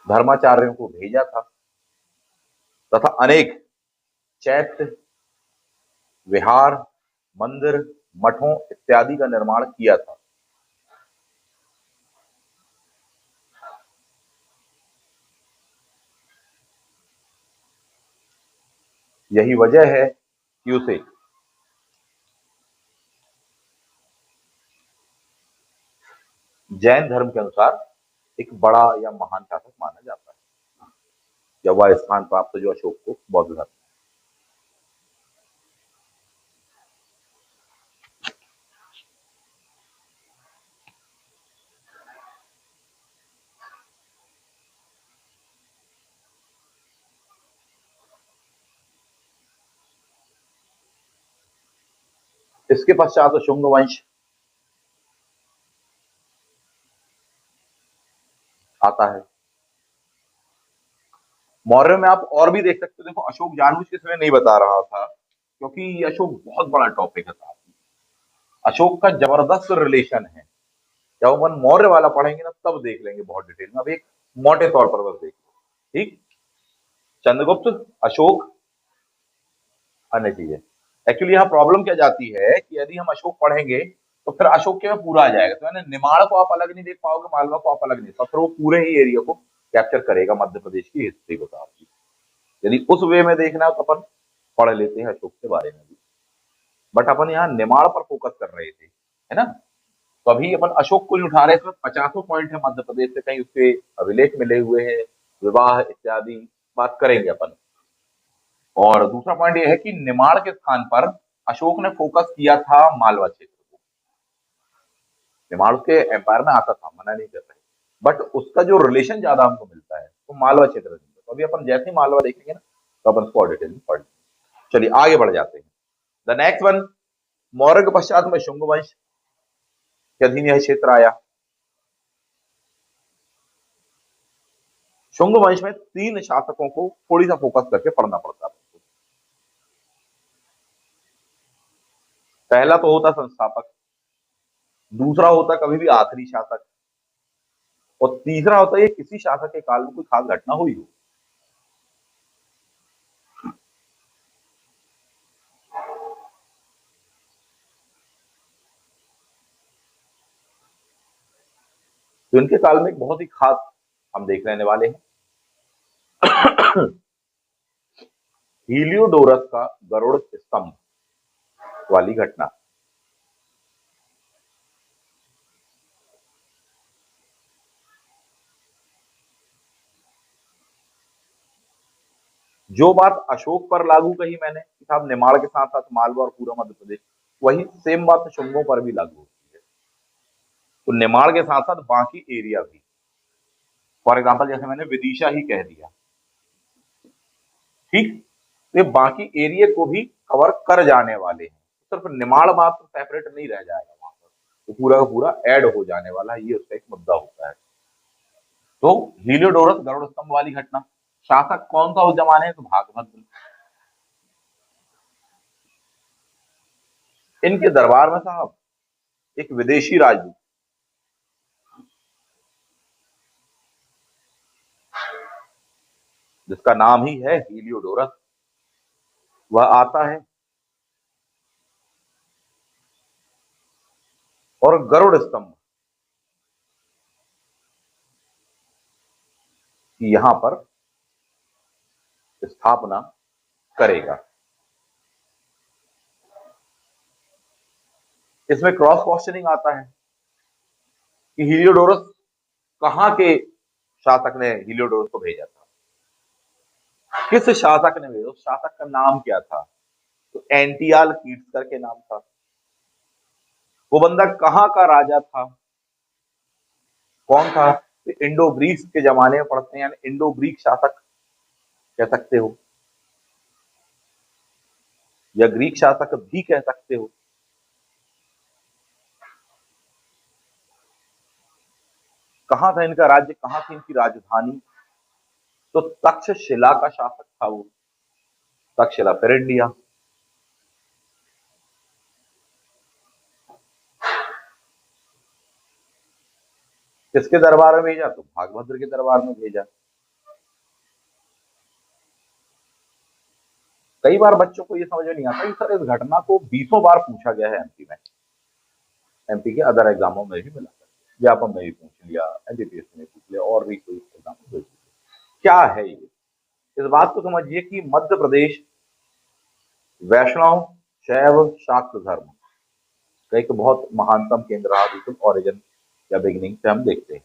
धर्माचार्यों को भेजा था, तथा अनेक चैत्य, विहार, मंदिर, मठों इत्यादि का निर्माण किया था। यही वजह है कि उसे जैन धर्म के अनुसार एक बड़ा या महान शासक माना जाता है, जब वह स्थान प्राप्त जो अशोक को बौद्ध धर्म। इसके पश्चात शुंग वंश आता है। मौर्य में आप और भी देख सकते हो, देखो अशोक जानबूझ के इसलिए नहीं बता रहा था क्योंकि अशोक बहुत बड़ा टॉपिक है साहब। अशोक का जबरदस्त रिलेशन है, जब अपन मौर्य वाला पढ़ेंगे ना तब देख लेंगे बहुत डिटेल में। अब एक मोटे तौर पर बस देख लो, ठीक। चंद्रगुप्त, अशोक, अन्य चीजें। एक्चुअली यहाँ प्रॉब्लम क्या जाती है कि यदि हम अशोक पढ़ेंगे तो फिर अशोक के में पूरा आ जाएगा, तो यानी निमाड़ को आप अलग नहीं देख पाओगे, मालवा को आप अलग नहीं, तो फिर वो पूरे ही एरिया को कैप्चर करेगा मध्य प्रदेश की हिस्ट्री को साहब। यदि उस वे में देखना है तो अपन पढ़ लेते हैं अशोक के बारे में भी, बट अपन यहाँ निमाड़ पर फोकस कर रहे थे। है ना। तो अभी अपन अशोक को ही उठा रहे हैं, इसमें 50 पॉइंट है मध्य प्रदेश से, कहीं उसके अभिलेख मिले हुए हैं, विवाह इत्यादि बात करेंगे अपन। और दूसरा पॉइंट यह है कि निमाड़ के स्थान पर अशोक ने फोकस किया था मालवा क्षेत्र को। निमाड़ उसके एम्पायर में आता था, मना नहीं कर रहे, बट उसका जो रिलेशन ज्यादा हमको मिलता है वो मालवा क्षेत्र से। तो अभी अपन जैसे ही मालवा देखेंगे ना, तो अपन इसको डिटेल में पढ़ लेंगे। चलिए आगे बढ़ जाते हैं। द नेक्स्ट वन, मौर्य के पश्चात में शुंग वंश के अधीन यह क्षेत्र आया। शुंग वंश में 3 शासकों को थोड़ी सा फोकस करके पढ़ना पड़ता है। पहला तो होता संस्थापक, दूसरा होता कभी भी आखिरी शासक, और तीसरा होता है किसी शासक के काल में कोई खास घटना हुई हो। तो इनके काल में एक बहुत ही खास हम देख रहने वाले हैं, हीलियोडोरस का गरुड़ स्तंभ वाली घटना। जो बात अशोक पर लागू कही मैंने कि साहब निमाड़ के साथ साथ मालवा और पूरा मध्य प्रदेश, वही सेम बात शुंगों पर भी लागू होती है। तो निमाड़ के साथ साथ बाकी एरिया भी, फॉर एग्जाम्पल जैसे मैंने विदिशा ही कह दिया, ठीक, तो ये बाकी एरिया को भी कवर कर जाने वाले हैं। सिर्फ निमाड़ मात्र सेपरेट नहीं रह जाएगा वहां पर, तो पूरा का पूरा ऐड हो जाने वाला है, ये उसका एक मुद्दा होता है। तो हीलियोडोरस गरुड़ स्तंभ वाली घटना, शासक कौन सा उस जमाने में, तो भागभद्र। इनके दरबार में साहब एक विदेशी राजदूत, जिसका नाम ही है हीलियोडोरस, वह आता है और गरुड़ स्तंभ की यहां पर स्थापना करेगा। इसमें क्रॉस क्वेश्चनिंग आता है कि हीलियोडोरस कहां के शासक ने हीलियोडोरस को भेजा था, किस शासक ने भेजा, उस शासक का नाम क्या था। तो एंटियाल कीट्स करके नाम था। वो बंदा कहां का राजा था, कौन था, तो इंडो ग्रीक्स के जमाने में पढ़ते हैं, यानी इंडो ग्रीक शासक कह सकते हो, या ग्रीक शासक भी कह सकते हो। कहां था इनका राज्य, कहां थी इनकी राजधानी, तो तक्षशिला का शासक था वो, तक्षशिला फिर इंडिया। किसके दरबार में भेजा, तो भागभद्र के दरबार में भेजा। कई बार बच्चों को ये समझ में नहीं आता कि सर इस घटना को 20 बार पूछा गया है एमपी में, एमपी के अदर एग्जामों में भी मिला, व्यापम में भी पूछ लिया, एमपीपीएससी में पूछ लिया, और भी कोई एग्जाम में। क्या है ये, इस बात को समझिए कि मध्य प्रदेश वैष्णव शैव शाक्त धर्म का एक बहुत महानतम केंद्र रहा, बिल्कुल ओरिजिन या बिगिनिंग से हम देखते हैं।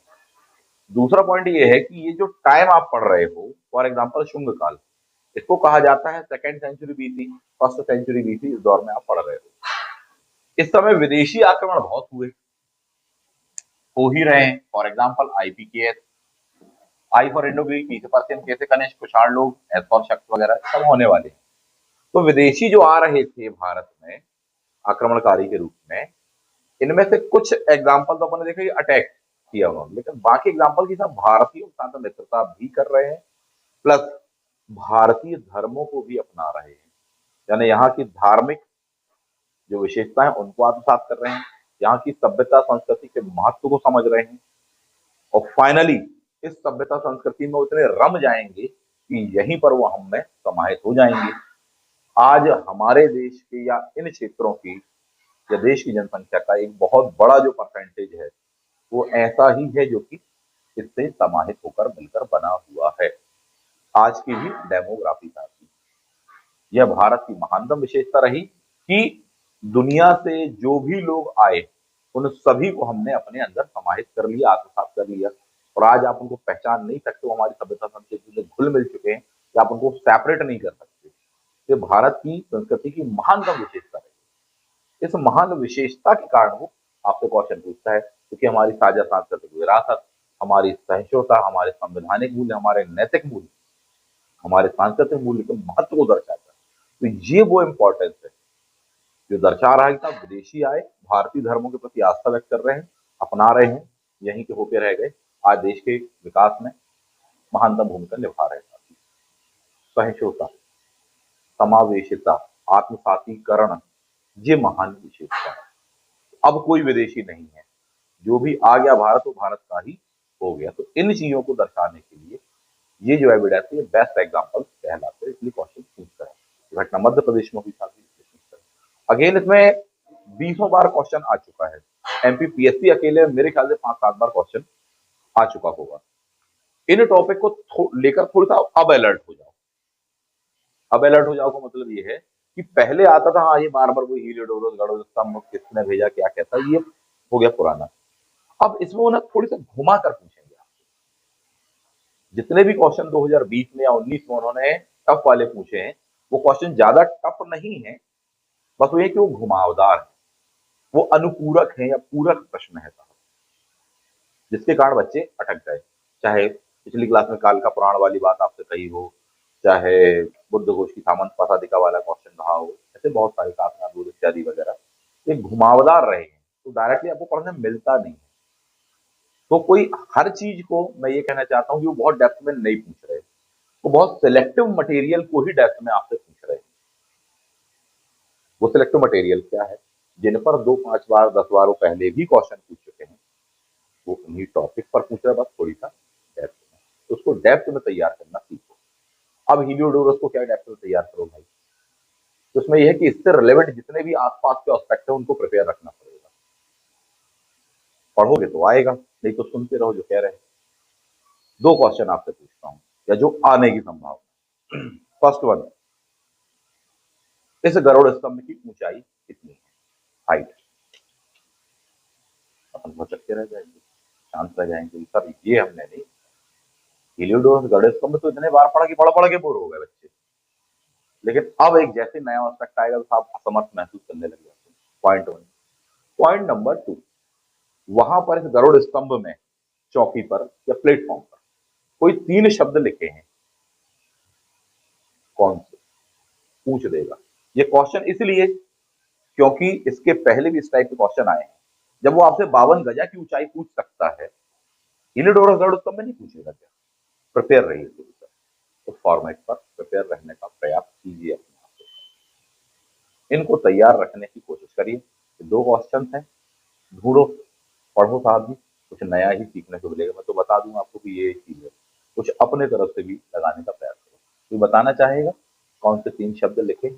दूसरा पॉइंट ये है कि ये जो टाइम आप पढ़ रहे हो, फॉर एग्जाम्पल शुंग काल, इसको कहा जाता है 2nd century BC, 1st century BC, इस दौर में आप पढ़ रहे हो। इस समय विदेशी आक्रमण बहुत हुए, हो ही रहे हैं। For example IPKS, I for Indo Greek, P से पर्शियन, के से कनिष्क, कुषाण लोग, एस फॉर शक वगैरह सब होने वाले हैं। तो विदेशी जो आ रहे थे भारत में आक्रमणकारी के रूप में, इनमें से कुछ एग्जाम्पल तो अपने देखा अटैक किया उन्होंने, लेकिन बाकी एग्जाम्पल की सब भारतीयों के साथ मित्रता भी कर रहे हैं, प्लस भारतीय धर्मों को भी अपना रहे हैं, यानी यहाँ की धार्मिक जो विशेषता है उनको आत्मसात कर रहे हैं, यहाँ की सभ्यता संस्कृति के महत्व को समझ रहे हैं, और फाइनली इस सभ्यता संस्कृति में उतने रम जाएंगे कि यहीं पर वो हम में समाहित हो जाएंगे। आज हमारे देश के या इन क्षेत्रों की या देश की जनसंख्या का एक बहुत बड़ा जो परसेंटेज है, वो ऐसा ही है जो कि इससे समाहित होकर मिलकर बना हुआ है। आज की भी डेमोग्राफी था, यह भारत की महानतम विशेषता रही कि दुनिया से जो भी लोग आए उन सभी को हमने अपने अंदर समाहित कर लिया, आत्मसात कर लिया, और आज आप उनको पहचान नहीं सकते, वो हमारी सभ्यता संस्कृति से घुल मिल चुके हैं कि आप उनको सेपरेट नहीं कर सकते। ये भारत की संस्कृति की महानतम विशेषता है। इस महान विशेषता के कारण वो आपसे क्वेश्चन पूछता है, क्योंकि हमारी साझा सांस्कृतिक विरासत, हमारी सहिष्णुता, हमारे संवैधानिक मूल्य, हमारे नैतिक मूल्य, हमारे सांस्कृतिक मूल्य के महत्व को दर्शाता है। तो ये वो इम्पोर्टेंस है जो दर्शा रहा है कि विदेशी आए, भारतीय धर्मों के प्रति आस्था व्यक्त कर रहे हैं, अपना रहे हैं, यहीं के होके रह गए, आज देश के विकास में महानतम भूमिका निभा रहे हैं। सहिष्णुता, समावेशिता, आत्मसातीकरण, ये महान विशेषता है। अब कोई विदेशी नहीं है, जो भी आ गया भारत वो भारत का ही हो गया। तो इन चीजों को दर्शाने के लिए ये जो एविडेंस है बेस्ट एग्जाम्पल कहलाते हैं, इसलिए क्वेश्चन पूछता है। घटना मध्य प्रदेश में हुई था, अगेन इसमें 20 बार क्वेश्चन आ चुका है। एमपीपीएससी अकेले मेरे ख्याल से 5-7 बार क्वेश्चन आ चुका होगा। इन टॉपिक को लेकर थोड़ा सा अब अलर्ट हो जाओ। अब अलर्ट हो जाओ का मतलब ये है कि पहले आता था हाँ ये बार बार वो हीलियोडोरस गरुड़ किसने भेजा, क्या कहता, ये हो गया पुराना। अब इसमें वो ना थोड़ी सा घुमा कर पूछेंगे आपसे। जितने भी क्वेश्चन 2020 में या 19 में उन्होंने टफ वाले पूछे हैं, वो क्वेश्चन ज्यादा टफ नहीं है, बस वो ये कि वो घुमावदार है, वो अनुपूरक है या पूरक प्रश्न है, जिसके कारण बच्चे अटक गए। चाहे पिछली क्लास में काल का पुराण वाली बात आपसे कही हो, चाहे बुद्ध घोष की सामंत पसादिका वाला क्वेश्चन रहा हो, ऐसे बहुत सारे काफना दूर इत्यादि वगैरह, ये घुमावदार रहे हैं, तो डायरेक्टली आपको पढ़ने में मिलता नहीं है। तो कोई हर चीज को मैं ये कहना चाहता हूँ कि वो बहुत डेप्थ में नहीं पूछ रहे, वो बहुत सिलेक्टिव मटेरियल को ही डेप्थ में आपसे पूछ रहे हैं। वो सिलेक्टिव मटेरियल क्या है? जिन पर 2-5 बार 10 बार वो पहले भी क्वेश्चन पूछ चुके हैं, वो उन्हीं टॉपिक पर पूछ रहा है, बस थोड़ी सा डेप्थ में। तो उसको डेप्थ में तैयार करना सीखो। अब हीलियोडोरस को क्या डेप्थ में तैयार करो भाई? तो उसमें यह है कि इससे रिलेवेंट जितने भी आसपास के एस्पेक्ट है उनको प्रिपेयर रखना पड़ेगा। पढ़ोगे तो आएगा, नहीं तो सुनते रहो जो कह रहे हैं। 2 क्वेश्चन आपसे पूछता हूं, या जो आने की संभावना। फर्स्ट वन, इस गरुड़ स्तंभ की ऊंचाई कितनी है? हाइट। अपन भटकते रह जाएंगे, शांत रह जाएंगे, सर ये हमने नहीं। हीलियोडोरस गरुड़ स्तंभ तो इतने बार पढ़ के बोर हो गए बच्चे, लेकिन अब एक जैसे नया एस्पेक्ट आएगा तो आप असमर्थ महसूस करने लग जाते हैं। Point one. पॉइंट नंबर 2, वहां पर इस गरुड़ स्तंभ में चौकी पर या प्लेटफॉर्म पर कोई 3 शब्द लिखे हैं, कौन से? पूछ देगा। ये क्वेश्चन इसलिए क्योंकि इसके पहले भी इस टाइप के क्वेश्चन आए हैं, जब वो आपसे 52 गजा की ऊंचाई पूछ सकता है, हीलियोडोरस गरुड़ स्तंभ में नहीं पूछेगा क्या? प्रिपेयर रहिए शुरू से, उस फॉर्मेट पर प्रिपेयर रहने का प्रयास कीजिए अपने आप को। इनको तैयार रखने की कोशिश करिए। 2 क्वेश्चन हैं, ढूंढो, पढ़ो, साथ ही कुछ नया ही सीखने को मिलेगा। मैं तो बता दूं आपको कि ये चीज है, कुछ अपने तरफ से भी लगाने का प्रयास करो। कोई बताना चाहेगा कौन से 3 शब्द लिखे?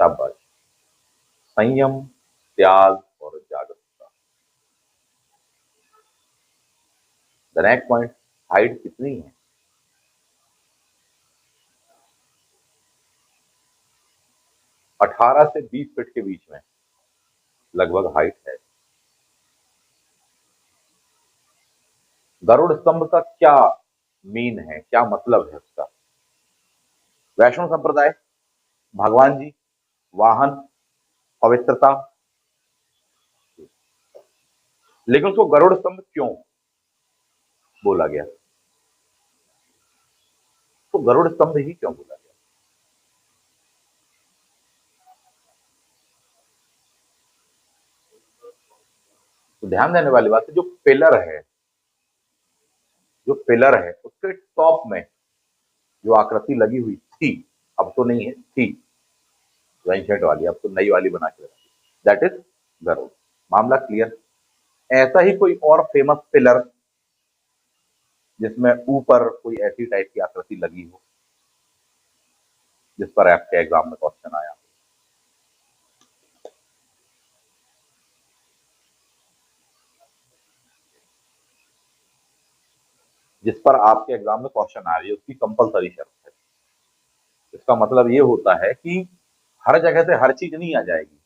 शाबाश। संयम, त्याग और जागरूकता। द नेक्स्ट पॉइंट, हाइट कितनी है? 18 से 20 फीट के बीच में लगभग हाइट है। गरुड़ स्तंभ का क्या मीन है, क्या मतलब है उसका? वैष्णव संप्रदाय, भगवान जी, वाहन, पवित्रता। लेकिन उसको गरुड़ स्तंभ क्यों बोला गया? तो गरुड़ स्तंभ ही क्यों बोला गया? तो ध्यान देने वाली बात है, जो पिलर है उसके टॉप में जो आकृति लगी हुई थी, अब तो नहीं है, थी एंशिएंट वाली, अब तो नई वाली बना के रखी, दैट इज गरुड़। मामला क्लियर? ऐसा ही कोई और फेमस पिलर जिसमें ऊपर कोई ऐसी टाइप की आकृति लगी हो, जिस पर आपके एग्जाम में क्वेश्चन आया? जिस पर आपके एग्जाम में क्वेश्चन आ रही है उसकी कंपलसरी शर्त है। इसका मतलब ये होता है कि हर जगह से हर चीज नहीं आ जाएगी,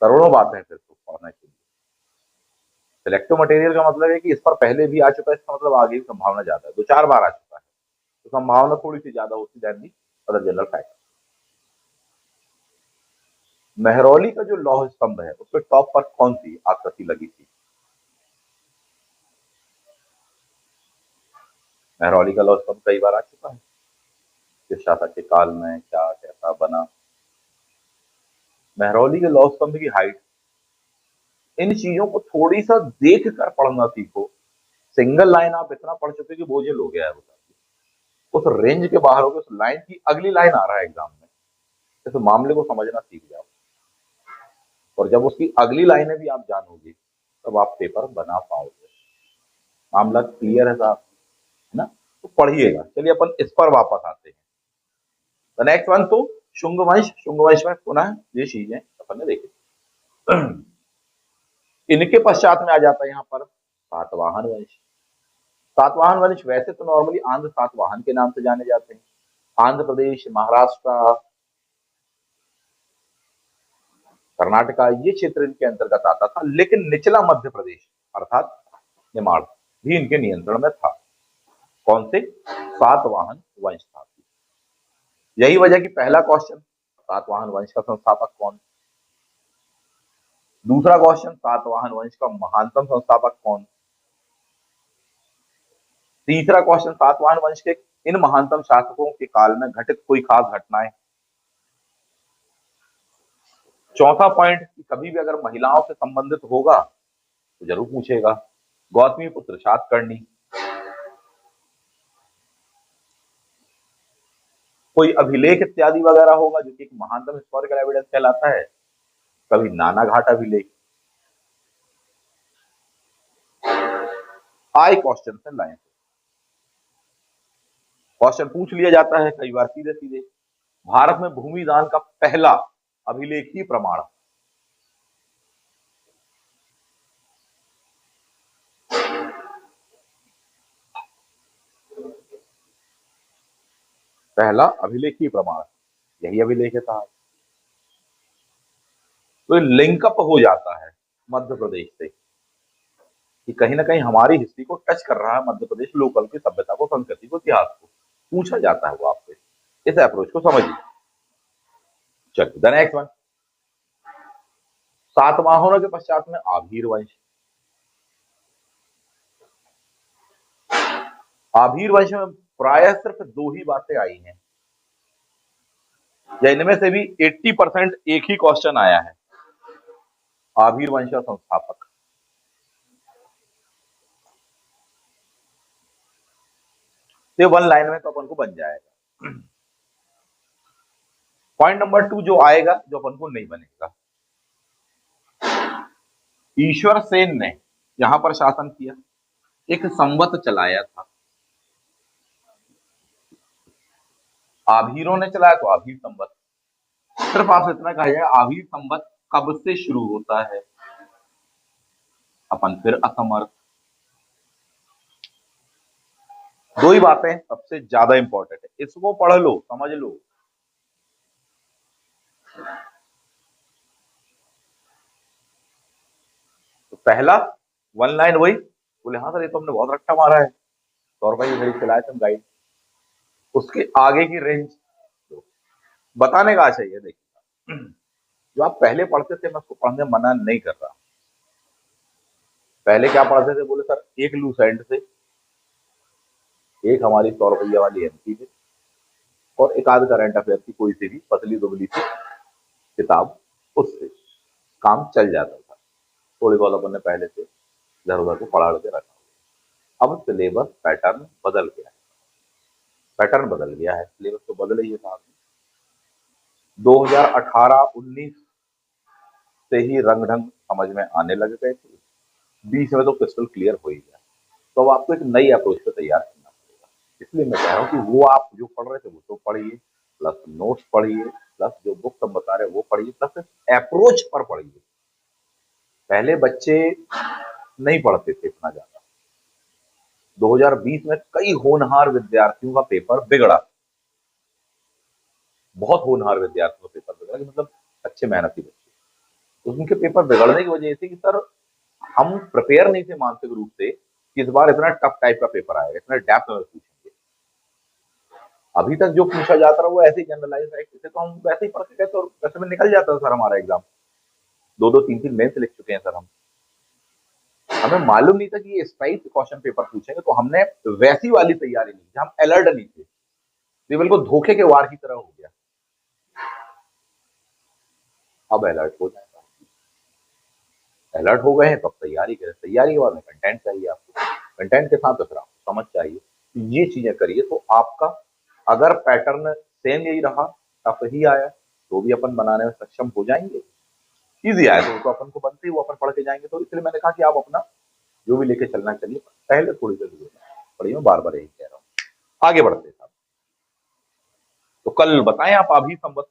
करोड़ों बातें फिर तो पढ़ने के लिए। सिलेक्टिव मटेरियल का मतलब है कि इस पर पहले भी आ चुका है, इसका मतलब आगे की संभावना ज्यादा है, 2-4 बार आ चुका है तो संभावना थोड़ी सी ज्यादा होती है the other general fact. Mehrauli का जो लौह स्तंभ है उस पर टॉप पर कौन सी आकृति लगी थी? मेहरौली का लौह स्तंभ कई बार आ चुका है, किस शासक के काल में, क्या कैसा बना। मेहरौली के लौह स्तंभ की हाइट, इन चीजों को थोड़ी सा देख कर पढ़ना सीखो। सिंगल लाइन आप इतना पढ़ चुके कि बोझिल हो गया है, उस रेंज के बाहर हो गए, उस लाइन की अगली लाइन आ रहा है एग्जाम में, इस मामले को समझना सीख जाओ। और जब उसकी अगली लाइनें भी आप जानोगे तब आप पेपर बना पाओगे। मामला क्लियर है साहब, है ना? तो पढ़िएगा। चलिए अपन इस पर वापस आते हैं। द नेक्स्ट वन तो शुंग वंश में पुनः ये चीजें अपन ने देखी। इनके पश्चात में आ जाता है यहाँ पर सातवाहन वंश। सातवाहन वंश वैसे तो नॉर्मली आंध्र सातवाहन के नाम से जाने जाते हैं। आंध्र प्रदेश, महाराष्ट्र, कर्नाटका, ये क्षेत्र इनके अंतर्गत आता था, लेकिन निचला मध्य प्रदेश अर्थात निमाड़ भी इनके नियंत्रण में था। कौन से? सातवाहन वंश था। यही वजह कि पहला क्वेश्चन सातवाहन वंश का संस्थापक कौन, दूसरा क्वेश्चन सातवाहन वंश का महानतम संस्थापक कौन, तीसरा क्वेश्चन सातवाहन वंश के इन महानतम शासकों के काल में घटित कोई खास घटनाएं, चौथा पॉइंट कि कभी भी अगर महिलाओं से संबंधित होगा तो जरूर पूछेगा, गौतमी पुत्र सातकर्णी, कोई अभिलेख इत्यादि वगैरह होगा जो कि एक महानतम हिस्टोरिकल एविडेंस कहलाता है, कभी नानाघाट अभिलेख। आए क्वेश्चन से लाइन क्वेश्चन पूछ लिया जाता है कई बार सीधे सीधे। भारत में भूमि दान का पहला अभिलेखीय प्रमाण, पहला अभिलेखीय प्रमाण यही अभिलेख था। तो लिंकअप हो जाता है मध्य प्रदेश से कि कहीं ना कहीं हमारी हिस्ट्री को टच कर रहा है मध्य प्रदेश, लोकल की सभ्यता को, संस्कृति को, इतिहास को पूछा जाता है वो आपसे। इस अप्रोच को समझिए। चलिए द नेक्स्ट वन, सातवाहनों के पश्चात में आभीर वंश। आभीर वंश में प्राय सिर्फ दो ही बातें आई हैं, या इनमें से भी 80% एक ही क्वेश्चन आया है, आभीर वंश का संस्थापक। ये वन लाइन में तो अपन को बन जाएगा। पॉइंट नंबर 2 जो आएगा, जो अपन को नहीं बनेगा, ईश्वर सेन ने यहां पर शासन किया, एक संवत चलाया था। आभीरों ने चलाया तो आभीर संवत। सिर्फ आपसे इतना कहा जाएगा आभीर संवत कब से शुरू होता है, अपन फिर असमर्थ। दो ही बातें सबसे ज्यादा इंपॉर्टेंट है, इसको पढ़ लो, समझ लो। तो पहला वन लाइन वही बोले, हाँ सर ये तो हमने बहुत रट्टा मारा है, 100 रुपए की घड़ी खिलाए थे गाइड। उसके आगे की रेंज बताने का चाहिए। देखिए जो आप पहले पढ़ते थे मैं उसको पढ़ने मना नहीं कर रहा। पहले क्या पढ़ते थे, बोले सर एक लूसेंट से, एक हमारी 100 रुपया वाली एमसी से, और एक आध करंट अफेयर की कोई सी भी पतली दुबली सी किताब, उससे काम चल जाता था। थोड़ी बहुत अपन ने पहले से इधर उधर को पढ़ा के रखा। अब सिलेबस पैटर्न बदल गया है, पैटर्न बदल गया है, सिलेबस तो बदल ही है साहब। 2018-19 से ही रंग ढंग समझ में आने लग गए थे, 20 में तो क्रिस्टल क्लियर हो ही गया। तो अब आपको एक नई अप्रोच पे तैयार करना पड़ेगा। इसलिए मैं कह रहा हूँ कि वो आप जो पढ़ रहे थे वो तो पढ़िए, प्लस नोट्स पढ़िए, प्लस जो बुक हम बता रहे हैं वो पढ़िए, प्लस अप्रोच पर पढ़िए। पहले बच्चे नहीं पढ़ते थे इतना ज्यादा, 2020 में कई होनहार विद्यार्थियों का पेपर बिगड़ा, बहुत होनहार विद्यार्थियों का पेपर बिगड़ा, कि मतलब अच्छे मेहनती बच्चे, तो उनके पेपर बिगड़ने की वजह ये थी कि सर हम प्रिपेयर नहीं थे मानसिक रूप से कि इस बार इतना टफ टाइप का पेपर आएगा, इतना डेप्थ में पूछेंगे। अभी तक जो पूछा जाता रहा वो ऐसे ही जनरलाइज है, तो हम वैसे ही पढ़ के गए और वैसे में निकल जाता था सर हमारा एग्जाम। 2-2 3-3 मेंस लिख चुके हैं सर हम। हमें मालूम नहीं था कि ये इस टाइप के क्वेश्चन पेपर पूछेंगे, तो हमने वैसी वाली तैयारी नहीं की, हम अलर्ट नहीं थे, ये बिल्कुल धोखे के वार की तरह हो गया। अब अलर्ट हो जाए, अलर्ट हो गए हैं तो अब तैयारी करें, तैयारी के बाद में कंटेंट चाहिए आपको, कंटेंट के साथ तो फिर आपको समझ चाहिए, ये चीजें करिए तो आपका अगर पैटर्न सेम यही रहा, टफ ही आया, तो भी अपन बनाने में सक्षम हो जाएंगे। इजी आया तो अपन को बनते ही वो अपन पढ़ के जाएंगे। तो इसलिए मैंने कहा कि आप अपना जो भी लेके चलना चाहिए पहले थोड़ी देर पढ़िए, बार बार यही कह रहा हूँ। आगे बढ़ते साहब, तो कल बताएं आप अभी संबंध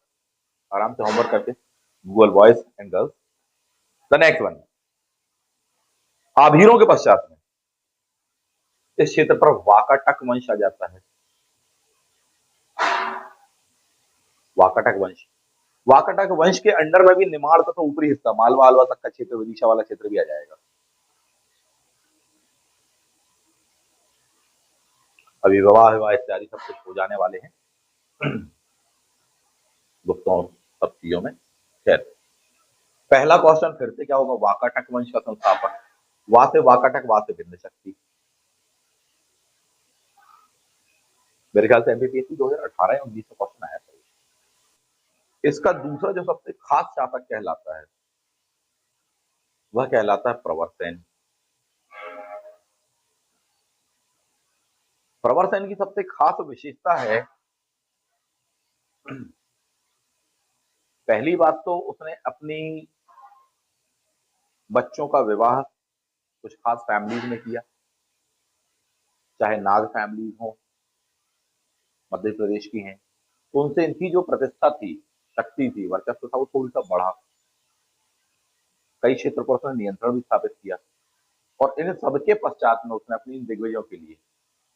आराम से होमवर्क करके, Google boys and girls. The next one, आभीरों के पश्चात में इस क्षेत्र पर वाकाटक वंश आ जाता है। वाकाटक वंश, वाकाटक वंश के अंडर में भी निमाड़ तथा ऊपरी हिस्सा मालवा आलवा तक का क्षेत्र, विदिशा वाला क्षेत्र भी आ जाएगा। अभी विवाह विवाह इत्यादि सब कुछ हो जाने वाले हैं गुप्तों सब चीजों में। खैर, पहला क्वेश्चन फिर से क्या होगा, वाकाटक वंश का संस्थापक, वा से वाकाटक, वा से बिंद शक्ति। मेरे ख्याल से एमपीपीएससी 2018 या 19 का क्वेश्चन आया था। इसका दूसरा जो सबसे खास शासक कहलाता है वह कहलाता है प्रवरसेन। प्रवरसेन की सबसे खास विशेषता है, पहली बात तो उसने अपनी बच्चों का विवाह कुछ खास फैमिलीज में किया, चाहे नाग फैमिली हो, मध्य प्रदेश की हैं, तो उनसे इनकी जो प्रतिष्ठा थी, शक्ति थी, वर्चस्व था, वो थोड़ी सा बढ़ा। कई क्षेत्र पर उसने नियंत्रण भी स्थापित किया, और इन सबके पश्चात में उसने अपनी दिग्विजयों के लिए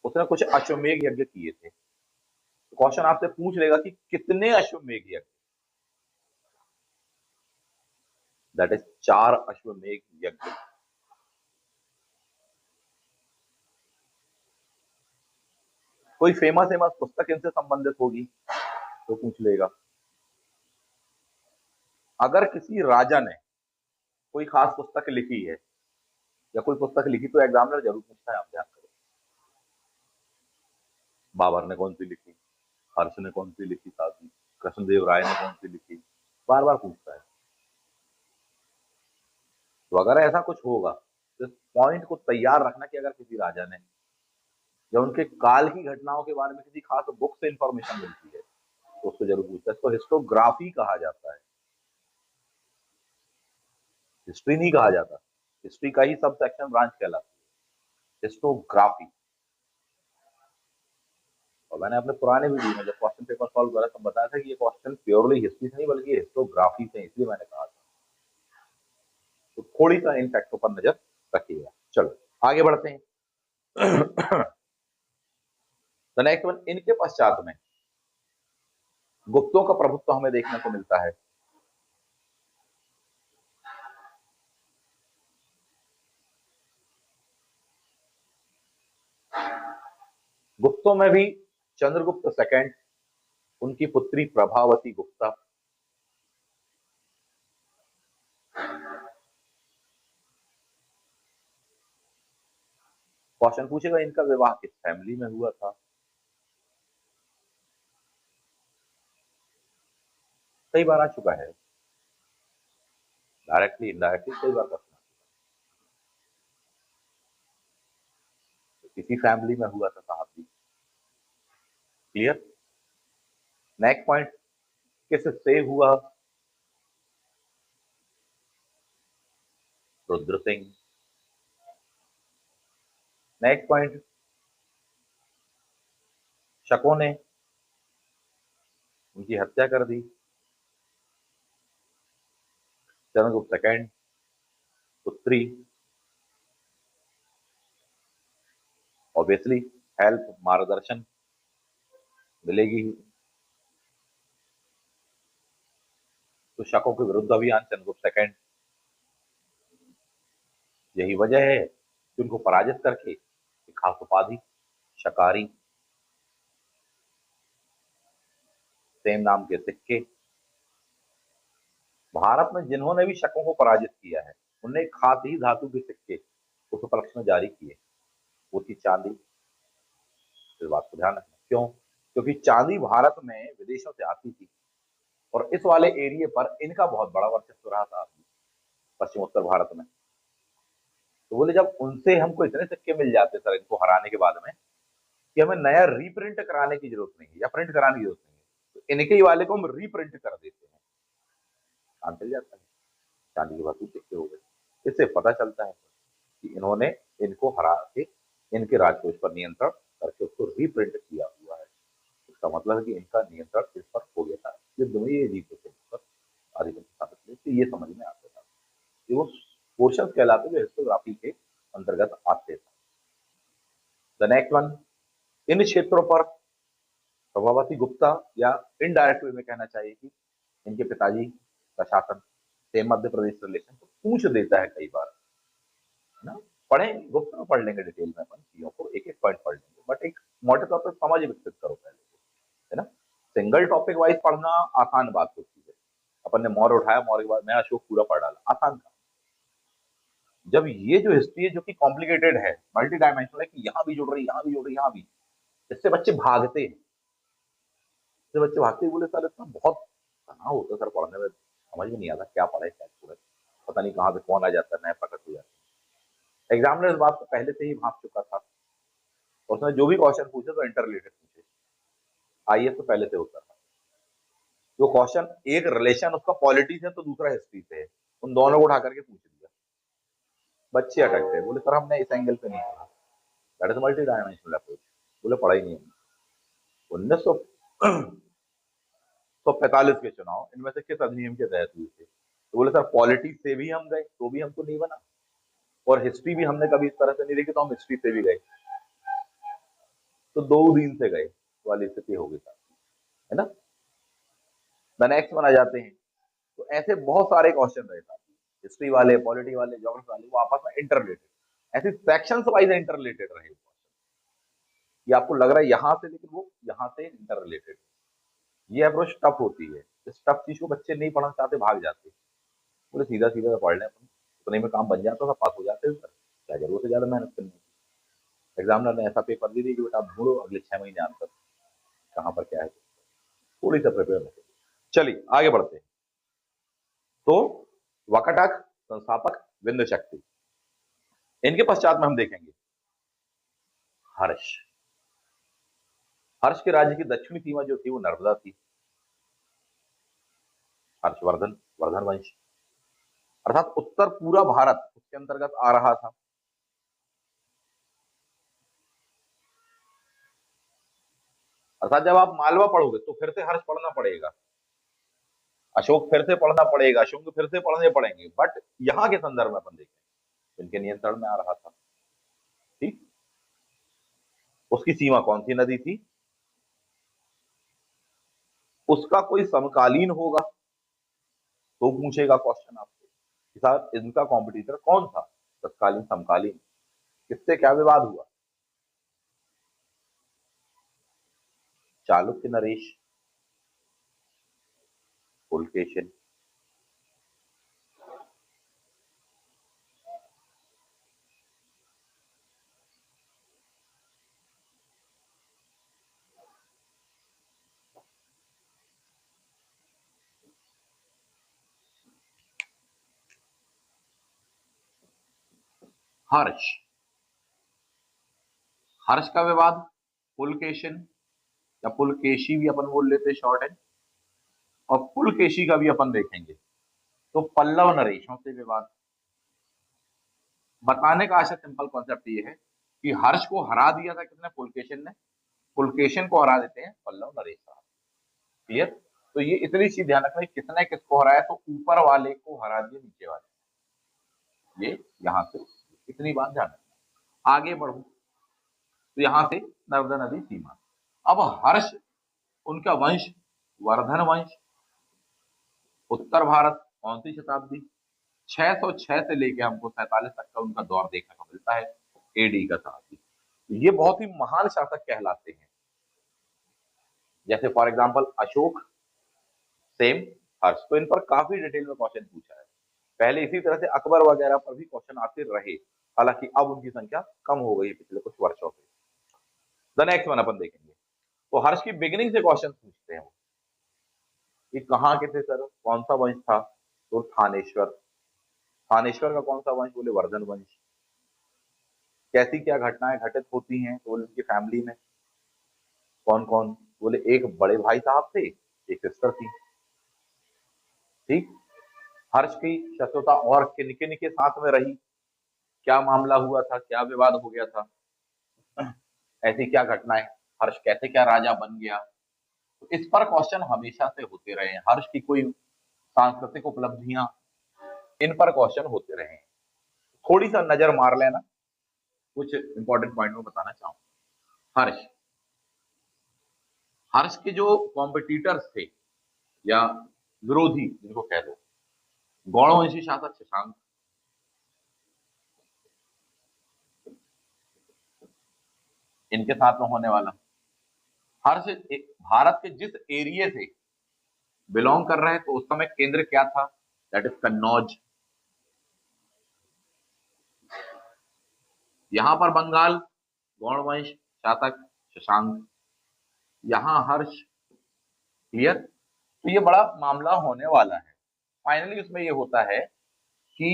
उसने कुछ अश्वमेघ यज्ञ किए थे। तो क्वेश्चन आपसे पूछ लेगा कि कितने अश्वमेघ यज्ञ, दैट इज 4 अश्वमेघ यज्ञ। कोई फेमस फेमस पुस्तक इनसे संबंधित होगी तो पूछ लेगा। अगर किसी राजा ने कोई खास पुस्तक लिखी है या कोई पुस्तक लिखी तो एग्जामिनर जरूर पूछता है, आप ध्यान करो। बाबर ने कौन सी लिखी, हर्ष ने कौन सी लिखी, साथी कृष्णदेव राय ने कौन सी लिखी, बार बार पूछता है। तो अगर ऐसा कुछ होगा तो इस पॉइंट को तैयार रखना कि अगर किसी राजा ने या उनके काल की घटनाओं के बारे में किसी खास बुक से इंफॉर्मेशन मिलती है तो उसको जरूर पूछता है। इसको हिस्टोग्राफी कहा जाता है, हिस्ट्री नहीं कहा जाता। हिस्ट्री का ही सब सेक्शन ब्रांच कहलाता है हिस्टोग्राफी। और मैंने अपने पुराने वीडियो में जब क्वेश्चन पेपर सॉल्व करा तब बताया था कि ये क्वेश्चन प्योरली हिस्ट्री से नहीं बल्कि हिस्टोग्राफी से, इसलिए मैंने कहा था। तो थोड़ी सा इन फैक्टों पर नजर रखिएगा। चलो आगे बढ़ते हैं। द नेक्स्ट वन, इनके पश्चात में गुप्तों का प्रभुत्व हमें देखने को मिलता है। गुप्तों में भी चंद्रगुप्त सेकंड, उनकी पुत्री प्रभावती गुप्ता, क्वेश्चन पूछेगा इनका विवाह किस फैमिली में हुआ था। कई बार आ चुका है, डायरेक्टली इनडायरेक्टली कई बार क्वेश्चन, किसी फैमिली में हुआ था साहब जी। क्लियर। नेक्स्ट पॉइंट, किससे हुआ, रुद्र सिंह। नेक्स्ट पॉइंट, शकों ने उनकी हत्या कर दी, चंद्रगुप्त सेकंड, पुत्री ऑब्वियसली हेल्प, मार्गदर्शन मिलेगी ही। तो शकों के विरुद्ध अभियान चंद्रगुप्त सेकंड, यही वजह है कि उनको पराजित करके एक खास उपाधि शकारी, सेम नाम के सिक्के, भारत में जिन्होंने भी शकों को पराजित किया है उन्हें खास ही धातु के सिक्के उस उपलक्ष्य में जारी किए, वो थी चांदी। इस बात को ध्यान रखना, क्यों? क्योंकि चांदी भारत में विदेशों से आती थी और इस वाले एरिया पर इनका बहुत बड़ा वर्चस्व रहा था पश्चिमोत्तर भारत में। तो बोले जब उनसे हमको इतने सिक्के मिल जाते सर इनको हराने के बाद में कि हमें नया रीप्रिंट कराने की जरूरत नहीं है या प्रिंट कराने की जरूरत नहीं है, तो इनके ही वाले को हम रीप्रिंट कर देते हैं, काम चल जाता है। चांदी के धातु सिक्के हो गए। इससे पता चलता है कि इन्होंने इनको हरा के इनके राजकोष पर नियंत्रण करके उसको रीप्रिंट किया हुआ है। इसका मतलब है कि इनका नियंत्रण इस पर हो गया था, युद्ध में ये जीत थे पर आधिपत्य स्थापित हुए, तो ये समझ में आता था। ये वो पोर्शन कहलाते जो हिस्टोग्राफी के अंतर्गत आते थे। द नेक्स्ट वन, इन क्षेत्रों पर प्रभावती गुप्ता या इनडायरेक्ट वे में कहना चाहिए कि इनके पिताजी का शासन से मध्य प्रदेश रिलेशन तो पूछ देता है कई बार, है ना। पढ़ेंगे गुप्त में, पढ़ लेंगे डिटेल में अपन चीजों को, एक एक पॉइंट पढ़ लेंगे, बट एक मोटे तौर पर समझ विकसित करो पहले, है ना। सिंगल टॉपिक वाइज पढ़ना आसान बात होती है। अपन ने मौर्य उठाया, मौर्य के बाद मैं अशोक पूरा पढ़ डाला, आसान काम। जब ये जो हिस्ट्री है जो कि कॉम्प्लिकेटेड है, मल्टी डायमेंशनल है कि यहाँ भी जुड़ रही, यहाँ भी जुड़ रही, यहाँ भी, इससे बच्चे भागते हैं। इससे बच्चे भागते ही बोले सर इतना बहुत तनाव होता है सर पढ़ने में, समझ में नहीं आता क्या पढ़े क्या छोड़े, पता नहीं कहाँ से कौन आ जाता है, नया प्रकट हो जाता है। एग्जामिनर इस बात को पहले से ही भाप चुका था, उसने जो भी क्वेश्चन पूछे तो इंटर रिलेटेड पूछे, आईएएस तो पहले से होता था। जो क्वेश्चन एक रिलेशन उसका पॉलिटी से तो दूसरा हिस्ट्री से है, उन दोनों को उठा करके पूछ दिया। बच्चे अटक गए, बोले सर हमने इस एंगल पे नहीं पढ़ा, that is multi dimensional approach, बोले पढ़ा ही नहीं हमने। 1945 के चुनाव इनमें से किस अधिनियम के तहत हुए थे? तो बोले सर पॉलिटिक्स से भी हम गए तो भी हमको नहीं बना, और हिस्ट्री भी हमने कभी इस तरह से नहीं देखी तो हम हिस्ट्री से भी गए, तो दो दिन से गए वाली स्थिति हो गई, है ना। द नेक्स्ट वन आ जाते हैं। तो ऐसे बहुत सारे क्वेश्चन रहे था, हिस्ट्री वाले, पॉलिटी वाले, ज्योग्राफी वाले, वो आपस में इंटर रिलेटेड, ऐसे सेक्शंस वाइज इंटर रिलेटेड रहे। ये आपको लग रहा है यहाँ से, लेकिन वो यहाँ से इंटर रिलेटेड। ये अप्रोच टफ होती है, इस टफ चीज को बच्चे नहीं पढ़ना चाहते, भाग जाते, बोले सीधा सीधा पढ़ लें अपन, उतने में काम बन जाता था, पास हो जाते सर, क्या जरूरत है ज्यादा मेहनत करने की। एग्जामिनर ने ऐसा पेपर दे दिया कि बेटा आप ढूंढो अगले 6 महीने आंसर कहाँ पर क्या है, थोड़ी सा प्रिपेयर रखे। चलिए आगे बढ़ते हैं। तो वकाटक संस्थापक विंध्य शक्ति, इनके पश्चात में हम देखेंगे हर्ष। हर्ष के राज्य की दक्षिणी सीमा जो थी वो नर्मदा थी, हर्षवर्धन, वर्धन वंश, अर्थात उत्तर पूरा भारत उसके अंतर्गत आ रहा था। अर्थात जब आप मालवा पढ़ोगे तो फिर से हर्ष पढ़ना पड़ेगा, अशोक फिर से पढ़ना पड़ेगा, शुंग फिर से पढ़ने पड़ेंगे, बट यहाँ के संदर्भ में अपन देखें इनके नियंत्रण में आ रहा था। ठीक, उसकी सीमा कौन सी नदी थी, उसका कोई समकालीन होगा तो पूछेगा क्वेश्चन आपसे कि साहब इनका कॉम्पिटिटर कौन था, तत्कालीन समकालीन, किससे क्या विवाद हुआ। चालुक्य नरेश, पुलकेशिन, हर्ष, हर्ष का विवाद, पुलकेशिन या पुलकेशी भी अपन बोल लेते शॉर्ट है, और पुलकेशी का भी अपन देखेंगे तो पल्लव नरेशों से विवाद। बताने का आशा सिंपल कॉन्सेप्ट ये है कि हर्ष को हरा दिया था किसने, पुलकेशिन ने, पुलकेशिन को हरा देते हैं पल्लव नरेश साहब। क्लियर। तो ये इतनी चीज ध्यान रखना किसने किसको हराया, तो ऊपर वाले को हरा दिया नीचे वाले, ये यहां से इतनी बात ध्यान रखना। आगे बढ़ू, तो यहाँ से नर्मदा नदी सीमा। अब हर्ष, उनका वंश वर्धन वंश, उत्तर भारत, कौन सी शताब्दी? 606 से लेके हमको 47 तक का उनका दौर देखने को मिलता है, एडी का शताब्दी। तो ये बहुत ही महान शासक कहलाते हैं। जैसे फॉर एग्जांपल अशोक, सेम, हर्ष। तो इन पर काफी डिटेल में क्वेश्चन पूछा है। पहले इसी तरह से अकबर वगैरह पर भी क्वेश्चन आते रहे, हालांकि अब उनकी संख्या कम हो गई पिछले कुछ वर्षों से। द नेक्स्ट वन अपन देखेंगे। तो हर्ष की बिगिनिंग से क्वेश्चन पूछते हैं वो, कि कहाँ के थे सर, कौन सा वंश था? तो थानेश्वर। थानेश्वर का कौन सा वंश? बोले वर्धन वंश। कैसी क्या घटनाएं घटित होती हैं? तो बोले उनकी फैमिली में कौन कौन? बोले एक बड़े भाई साहब थे, एक सिस्टर थी। ठीक। हर्ष की शत्रुता और किन किन के साथ में रही, क्या मामला हुआ था, क्या विवाद हो गया था, ऐसी क्या घटनाएं, हर्ष कैसे क्या राजा बन गया? तो इस पर क्वेश्चन हमेशा से होते रहे हैं। हर्ष की कोई सांस्कृतिक उपलब्धियां, इन पर क्वेश्चन होते रहे हैं। थोड़ी सा नजर मार लेना, कुछ इंपॉर्टेंट पॉइंट में बताना चाहूंगा। हर्ष, हर्ष के जो कॉम्पिटिटर्स थे या विरोधी जिनको कह दो, गौड़वंशी शासक शशांक, इनके साथ में होने वाला। हर्ष भारत के जिस एरिया से बिलोंग कर रहे हैं, तो उस समय केंद्र क्या था? That is Kannauj. यहां पर बंगाल, गौड़वंश शासक शशांक, यहां हर्ष। क्लियर? तो ये बड़ा मामला होने वाला है। फाइनली उसमें ये होता है कि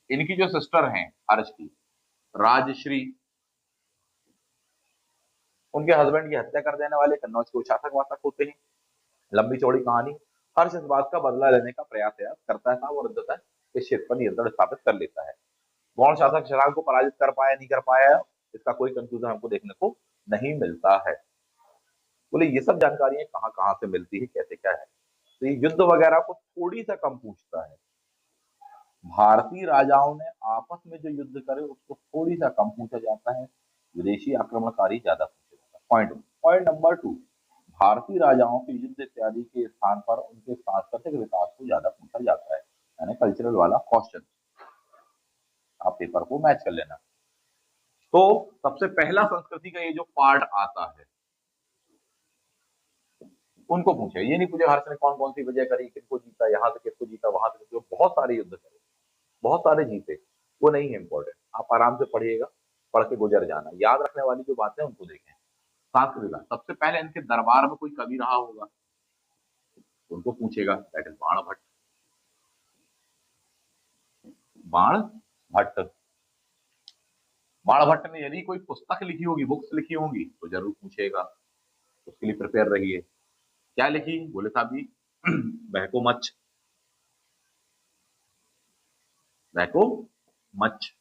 इनकी जो सिस्टर हैं हर्ष की, राजश्री, उनके हस्बैंड की हत्या कर देने वाले कन्नौज के शासक वासक होते हैं। लंबी चौड़ी कहानी। हर्ष इस बात का बदला लेने का प्रयास करता था और अंततः इस क्षेत्र पर नियंत्रण स्थापित कर लेता है। गौड़ शासक शशांक को पराजित कर पाया, नहीं कर पाया, इसका कोई कंक्लूजन हमको देखने को नहीं मिलता है। बोले ये सब जानकारियां कहाँ कहाँ से मिलती है, कैसे क्या है? तो ये युद्ध वगैरह को थोड़ी सा कम पूछता है। भारतीय राजाओं ने आपस में जो युद्ध करे उसको थोड़ी सा कम पूछा जाता है, विदेशी आक्रमणकारी ज्यादा पूछा जाता है। पॉइंट नंबर 2, भारतीय राजाओं के युद्ध इत्यादि के स्थान पर उनके सांस्कृतिक विकास को ज्यादा पूछा जाता है, यानी कल्चरल वाला क्वेश्चन। आप पेपर को मैच कर लेना। तो सबसे पहला संस्कृति का ये जो पार्ट आता है, उनको पूछे। ये नहीं पूछे हर्ष ने कौन कौन सी वजह करी, किसको जीता, यहाँ से किसको जीता, वहां से किसको, बहुत सारे युद्ध करे, बहुत सारे जीते, वो नहीं है इंपॉर्टेंट। आप आराम से पढ़िएगा, पढ़ के गुजर जाना। याद रखने वाली जो बातें उनको देखें। सांस्कृतिक, सबसे पहले इनके दरबार में कोई कवि रहा होगा, उनको पूछेगा, दैट इज बाण भट्ट। बाण भट्ट, बाण भट्ट ने यदि कोई पुस्तक लिखी होगी, बुक्स लिखी होंगी, तो जरूर पूछेगा, उसके लिए प्रिपेयर रहिए। क्या लिखी? बोले साहब जी बहको मच्छ, बहको मच्छ।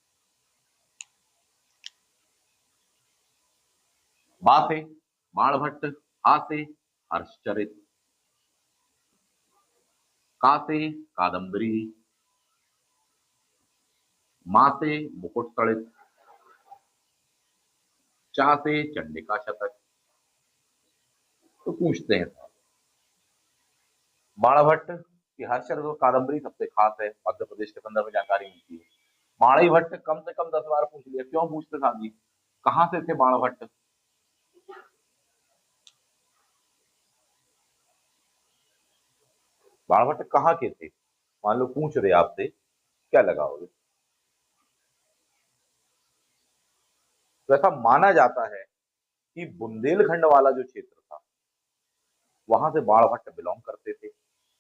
बा से बाण भट्ट, हा से हर्षचरित, का से कादम्बरी, मा से मुकुट तड़ित, चा से चंडिका शतक। तो पूछते हैं बाणभट्ट की हर्षचरित और कादम्बरी सबसे खास है, मध्य प्रदेश के संदर्भ में जानकारी मिलती है। बाणी भट्ट कम से कम 10 बार पूछ लिया। क्यों पूछते साहब जी? कहां से थे बाण भट्ट? बाण भट्ट कहाँ के थे? मान लो पूछ रहे आपसे, क्या लगाओगे? तो ऐसा माना जाता है कि बुंदेलखंड वाला जो क्षेत्र था, वहां से बाण भट्ट बिलोंग करते थे,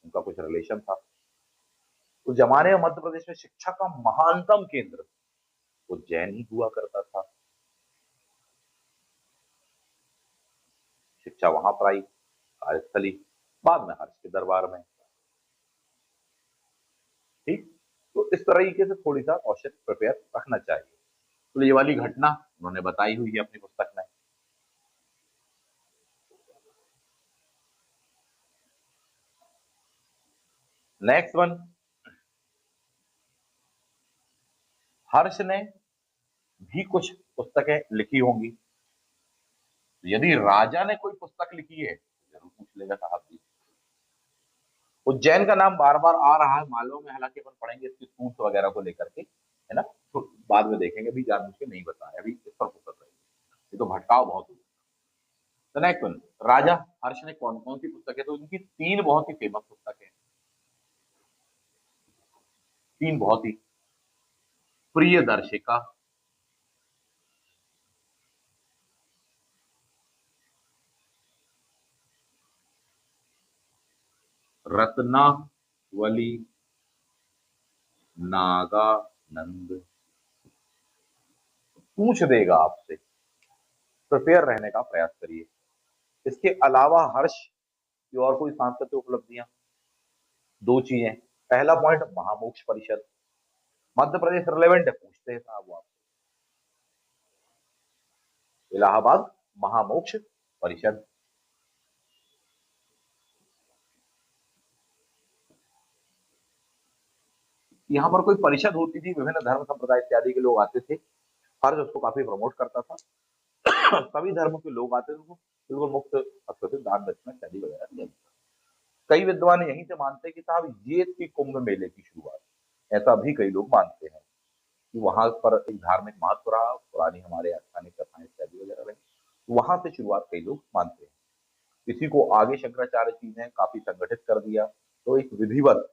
उनका कुछ रिलेशन था। उस जमाने में मध्य प्रदेश में शिक्षा का महानतम केंद्र उज्जैन ही हुआ करता था। शिक्षा वहां पर आई, कार्यस्थली बाद में हर्ष के दरबार में। ठीक। तो इस तरीके से थोड़ी सा क्वेश्चन प्रिपेयर रखना चाहिए। तो ये वाली घटना उन्होंने बताई हुई है अपनी पुस्तक में। नेक्स्ट वन, हर्ष ने भी कुछ पुस्तकें लिखी होंगी, यदि राजा ने कोई पुस्तक लिखी है तो जरूर पूछ लेगा साहब जी। उज्जैन का नाम बार बार आ रहा है मालूम है, हालांकि अपन पढ़ेंगे इसकी सूट वगैरह को लेकर के, है ना, तो बाद में देखेंगे, अभी जानबूझ के नहीं बताया, अभी इस पर फोकस रहेगा, ये तो भटकाव बहुत हुआ। तो नेक्स्ट वन, राजा हर्ष ने कौन कौन सी पुस्तक है, तो इनकी तीन बहुत ही फेमस पुस्तक है, तीन बहुत ही, प्रिय दर्शिका, रत्नावली, नागानंद। पूछ देगा आपसे, प्रिपेयर रहने का प्रयास करिए। इसके अलावा हर्ष की और कोई सांस्कृतिक उपलब्धियां, दो चीजें, पहला पॉइंट महामोक्ष परिषद, मध्य प्रदेश रिलेवेंट है, पूछते हैं साहब वो आपसे, इलाहाबाद महामोक्ष परिषद। यहाँ पर कोई परिषद होती थी, विभिन्न धर्म संप्रदाय इत्यादि के लोग आते थे, हर्ष उसको काफी प्रमोट करता था। सभी धर्मों के लोग आते थे, उनको बिल्कुल मुफ्त अक्षर दान दक्षिणा इत्यादि वगैरह दिया जाता। कई विद्वान यहीं से मानते हैं कि साहब ये थी कुंभ मेले की शुरुआत, ऐसा भी कई लोग मानते हैं कि वहां पर एक धार्मिक महत्व रहा, पुरानी हमारे स्थानीय कथाएं इत्यादि वगैरह रही, वहां से शुरुआत कई लोग मानते हैं। इसी को आगे शंकराचार्य जी ने काफी संगठित कर दिया, तो एक विधिवत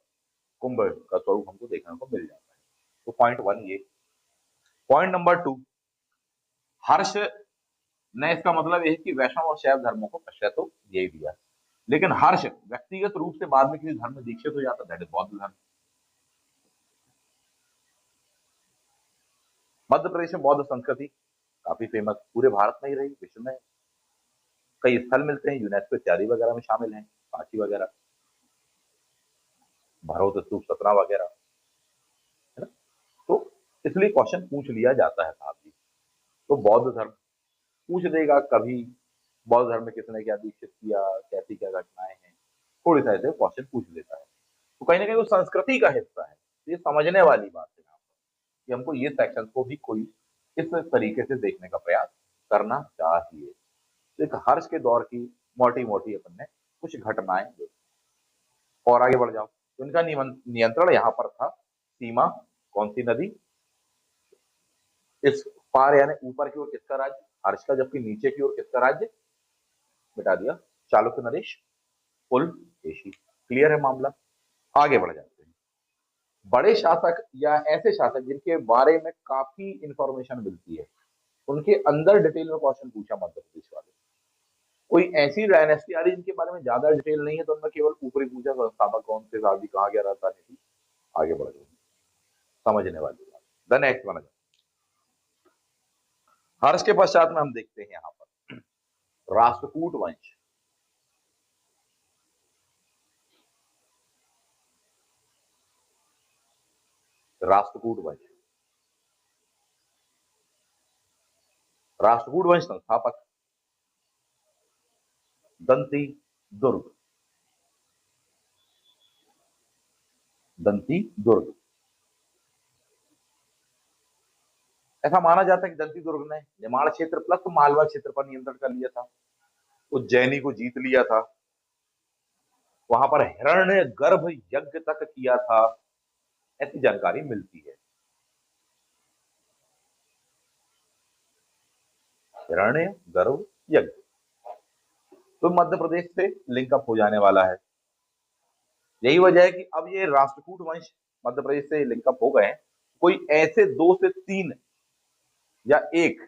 कुंभ का स्वरूप हमको देखने को मिल जाता है। तो पॉइंट वन ये। पॉइंट नंबर टू, हर्ष ने, इसका मतलब यह है कि वैष्णव और शैव धर्मों को प्रश्रय तो यही दिया, लेकिन हर्ष व्यक्तिगत रूप से बाद में किसी धर्म में दीक्षित हो जाता, दैट इज बौद्ध धर्म। मध्य प्रदेश में बौद्ध संस्कृति काफी फेमस, पूरे भारत में ही रही, विश्व में कई स्थल मिलते हैं, यूनेस्को इत्यादि वगैरह में शामिल हैं, काशी वगैरह, भरोत स्तूप, सतना वगैरह, है ना। तो इसलिए क्वेश्चन पूछ लिया जाता है साहब जी। तो बौद्ध धर्म पूछ देगा कभी, बौद्ध धर्म में किसने क्या दीक्षित किया, कैसी क्या घटनाएं हैं, थोड़ी सा ऐसे क्वेश्चन पूछ लेता है। तो कहीं ना कहीं वो संस्कृति का हिस्सा है, तो ये समझने वाली बात है यहाँ पर कि हमको ये सेक्शन को भी कोई इस तरीके से देखने का प्रयास करना चाहिए। तो एक हर्ष के दौर की मोटी मोटी अपन ने कुछ घटनाएं देखी। और आगे बढ़ जाओ, तो इनका नियंत्रण यहाँ पर था, सीमा कौन सी नदी, इस पार यानी ऊपर की ओर किसका राज्य, हर्ष का, जबकि नीचे की ओर किसका राज्य, बिठा दिया चालुक्य नरेश पुलकेशी। क्लियर है मामला। आगे बढ़ जाते हैं। बड़े शासक या ऐसे शासक जिनके बारे में काफी इंफॉर्मेशन मिलती है, उनके अंदर डिटेल में क्वेश्चन पूछा मध्य प्रदेश वाले। कोई ऐसी डायनेस्टी आ रही जिनके बारे में ज्यादा डिटेल नहीं है, तो उनमें केवल ऊपरी पूछा संस्थापक कौन थे, शादी कहाँ गया रहता नहीं। आगे बढ़ गए, समझने वाली बात। द नेक्स्ट वन, हर्ष के पश्चात में हम देखते हैं यहाँ पर राष्ट्रकूट वंश। राष्ट्रकूट वंश, राष्ट्रकूट वंश संस्थापक दंती दुर्ग, दंती दुर्ग। ऐसा माना जाता है कि दंती दुर्ग ने निमाड़ क्षेत्र प्लस मालवा क्षेत्र पर नियंत्रण कर लिया था, उज्जैनी को जीत लिया था, वहां पर हिरण्य गर्भ यज्ञ तक किया था, ऐसी जानकारी मिलती है। हिरण्य गर्भ यज्ञ तो मध्य प्रदेश से लिंकअप हो जाने वाला है। यही वजह है कि अब ये राष्ट्रकूट वंश मध्य प्रदेश से लिंकअप हो गए हैं। कोई ऐसे दो से तीन या एक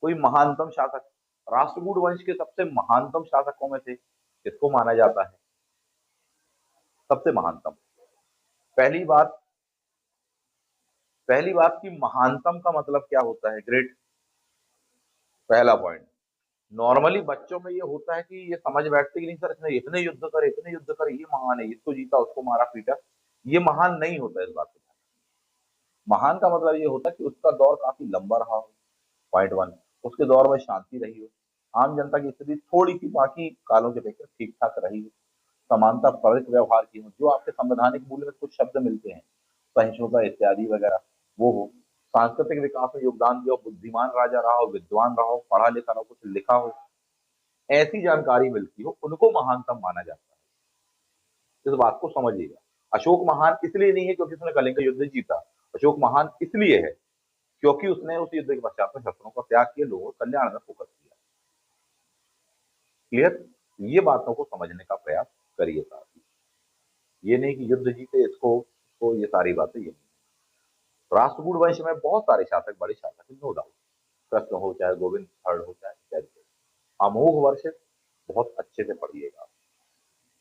कोई महानतम शासक, राष्ट्रकूट वंश के सबसे महानतम शासकों में से किसको माना जाता है, सबसे महानतम। पहली बात, पहली बात की महानतम का मतलब क्या होता है, ग्रेट, पहला पॉइंट। नॉर्मली बच्चों में ये होता है कि ये समझ बैठते कि नहीं सर इसने इतने युद्ध करे, इतने युद्ध करे, ये महान है, इसको जीता उसको मारा पीटा, ये महान नहीं होता। इस बात को, महान का मतलब ये होता है कि उसका दौर काफी लंबा रहा हो, पॉइंट वन, उसके दौर में शांति रही हो, आम जनता की स्थिति थोड़ी सी बाकी कालों की अपेक्षा ठीक ठाक रही हो, समानता परक व्यवहार की हो, जो आपके संवैधानिक मूल्य में कुछ शब्द मिलते हैं, सहिष्णुता इत्यादि वगैरह, वो हो, सांस्कृतिक विकास में योगदान दिया हो, बुद्धिमान राजा रहा हो, विद्वान रहा हो, पढ़ा लिखा रहा हो, कुछ लिखा हो, ऐसी जानकारी मिलती हो उनको महानतम माना जाता है। इस बात को समझिएगा। अशोक महान इसलिए नहीं है क्योंकि उसने कलिंग का युद्ध जीता। अशोक महान इसलिए है क्योंकि उसने उस युद्ध के पश्चात में शस्त्रों का त्याग किया, लोगों के कल्याण में फोकस किया। क्लियर? ये बातों को समझने का प्रयास करिए साथ ही। ये नहीं कि युद्ध जीते इसको तो ये सारी बातें ये नहीं। राष्ट्रकूट वंश में बहुत सारे शासक, बड़े शासक, नो डाउट, कृष्ण हो चाहे गोविंद थर्ड हो चाहे इत्यादि। अमोघ वर्ष बहुत अच्छे से पढ़िएगा।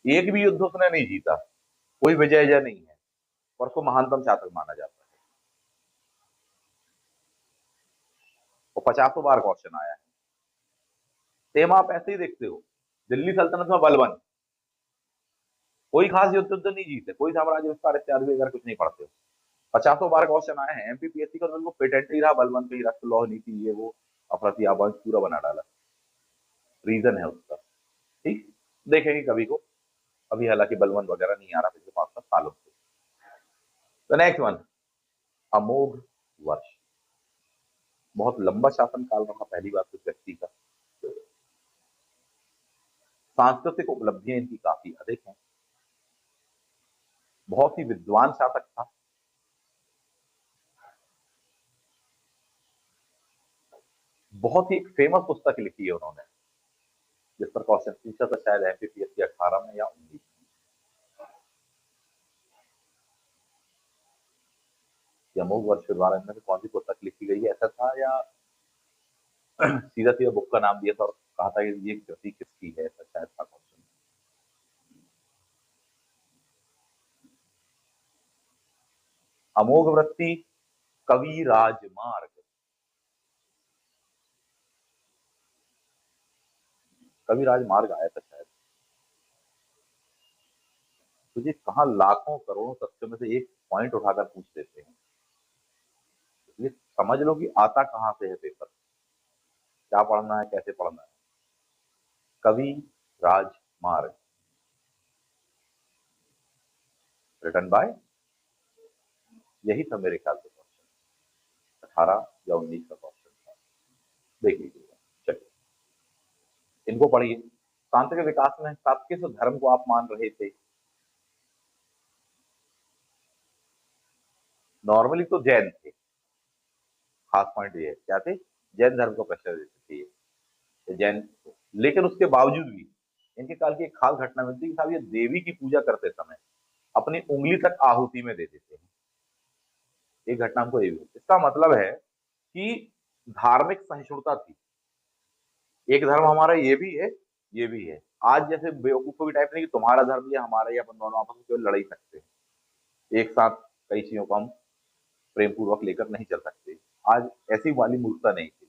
एक भी युद्ध उसने नहीं जीता, कोई विजय जय नहीं है, और उसको महानतम शासक माना जाता है। और 50 बार क्वेश्चन आया है। सेम आप ऐसे ही देखते हो, दिल्ली सल्तनत में बलबन, कोई खास युद्ध नहीं जीते, कोई साम्राज्य विस्तार इत्यादि वगैरह कुछ नहीं पढ़ते हो। 50 बार क्वेश्चन आए हैं। एमपीपीएससी का तो पेटेंट ही रहा बलबन पे ही, रक्त लौह नीति ये वो अफरती आबंश पूरा बना डाला। रीजन है उसका, ठीक, देखेंगे कभी को। अभी हालांकि बलबन वगैरह नहीं आ रहा पिछले 5-7 सालों से। तो नेक्स्ट वन, अमोघ वर्ष, बहुत लंबा शासन काल रहा पहली बात इस व्यक्ति का। सांस्कृतिक उपलब्धियां इनकी काफी अधिक हैं। बहुत ही विद्वान शासक था। बहुत ही एक फेमस पुस्तक लिखी है उन्होंने, जिस पर क्वेश्चन पूछा था शायद एमपीपीएससी 18 में या 19 में। अमोघ वर्ष के द्वारा इनमें से कौन सी पुस्तक लिखी गई है, ऐसा था, या सीधा सीधा बुक का नाम दिया था और कहा था कि ये कृति किसकी है, ऐसा शायद था क्वेश्चन। अमोघ वृत्ति कवि राजमार्ग, कवि राजमार्ग आया था शायद। तुझे कहा लाखों करोड़ों तथ्यों में से एक पॉइंट उठाकर पूछ देते हैं, ये समझ लो कि आता कहां से है पेपर, क्या पढ़ना है, कैसे पढ़ना है। कवि राजमार्ग, रिटन बाय, यही था मेरे ख्याल से क्वेश्चन, 18 या 19 का क्वेश्चन था, देख लीजिएगा। चलिए इनको पढ़िए। तांत्रिक विकास में साथ किस धर्म को आप मान रहे थे? नॉर्मली तो जैन थे, खास पॉइंट ये है, क्या थे? जैन धर्म को प्रेशर देते थे ये जैन। लेकिन उसके बावजूद भी इनके काल की एक खास घटना मिलती है कि साहब ये देवी की पूजा करते समय अपनी उंगली तक आहुति में दे देते हैं। एक घटना हमको ये भी, इसका मतलब है कि धार्मिक सहिष्णुता थी। एक धर्म हमारा ये भी है, ये भी है। आज जैसे बेवकूफों की टाइप नहीं कि तुम्हारा धर्म या हमारा, या अपन दोनों आपस में केवल लड़ ही सकते हैं, एक साथ कई चीजों को हम प्रेम पूर्वक लेकर नहीं चल सकते। आज ऐसी वाली मूर्खता नहीं थी,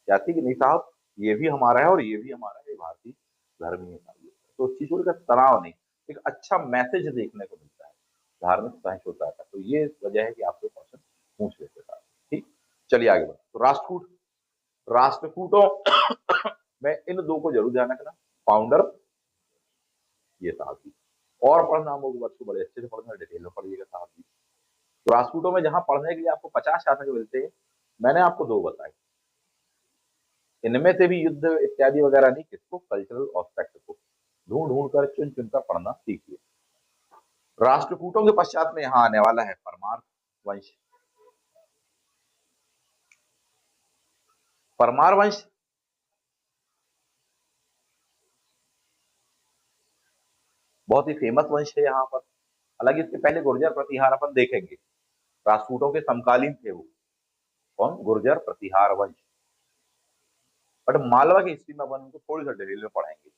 क्या थी कि नहीं साहब ये भी हमारा है और ये भी हमारा है, ये भारतीय धर्म ही है। तो उस चीजों का तनाव नहीं, एक अच्छा मैसेज देखने को मिलता है धार्मिक सहिष्णुता का। तो ये वजह है कि आपको क्वेश्चन पूछ लेते हैं। ठीक, चलिए आगे बढ़ते। तो राष्ट्रकूट, राष्ट्रकूटों में इन दो को जरूर ध्यान रखना, फाउंडर ये साहब जी, और पढ़ना हम लोग वर्ष को बड़े अच्छे से पढ़ना, डिटेल में पढ़िएगा साहब जी। तो राष्ट्रकूटों में जहां पढ़ने के लिए आपको 50 शासक मिलते हैं, मैंने आपको दो बताए। इनमें से भी युद्ध इत्यादि वगैरह नहीं, किसको? कल्चरल एस्पेक्ट को ढूंढ ढूंढ कर चुन चुन कर पढ़ना सीखिए। राष्ट्रकूटों के पश्चात में यहां आने वाला है परमार वंश। परमार वंश बहुत ही फेमस वंश है यहाँ पर। हालांकि इसके पहले गुर्जर प्रतिहार अपन देखेंगे, राष्ट्रकूटों के समकालीन थे वो। कौन? गुर्जर प्रतिहार वंश। बट मालवा की हिस्ट्री में अपन उनको थोड़ी सा डिटेल में पढ़ेंगे।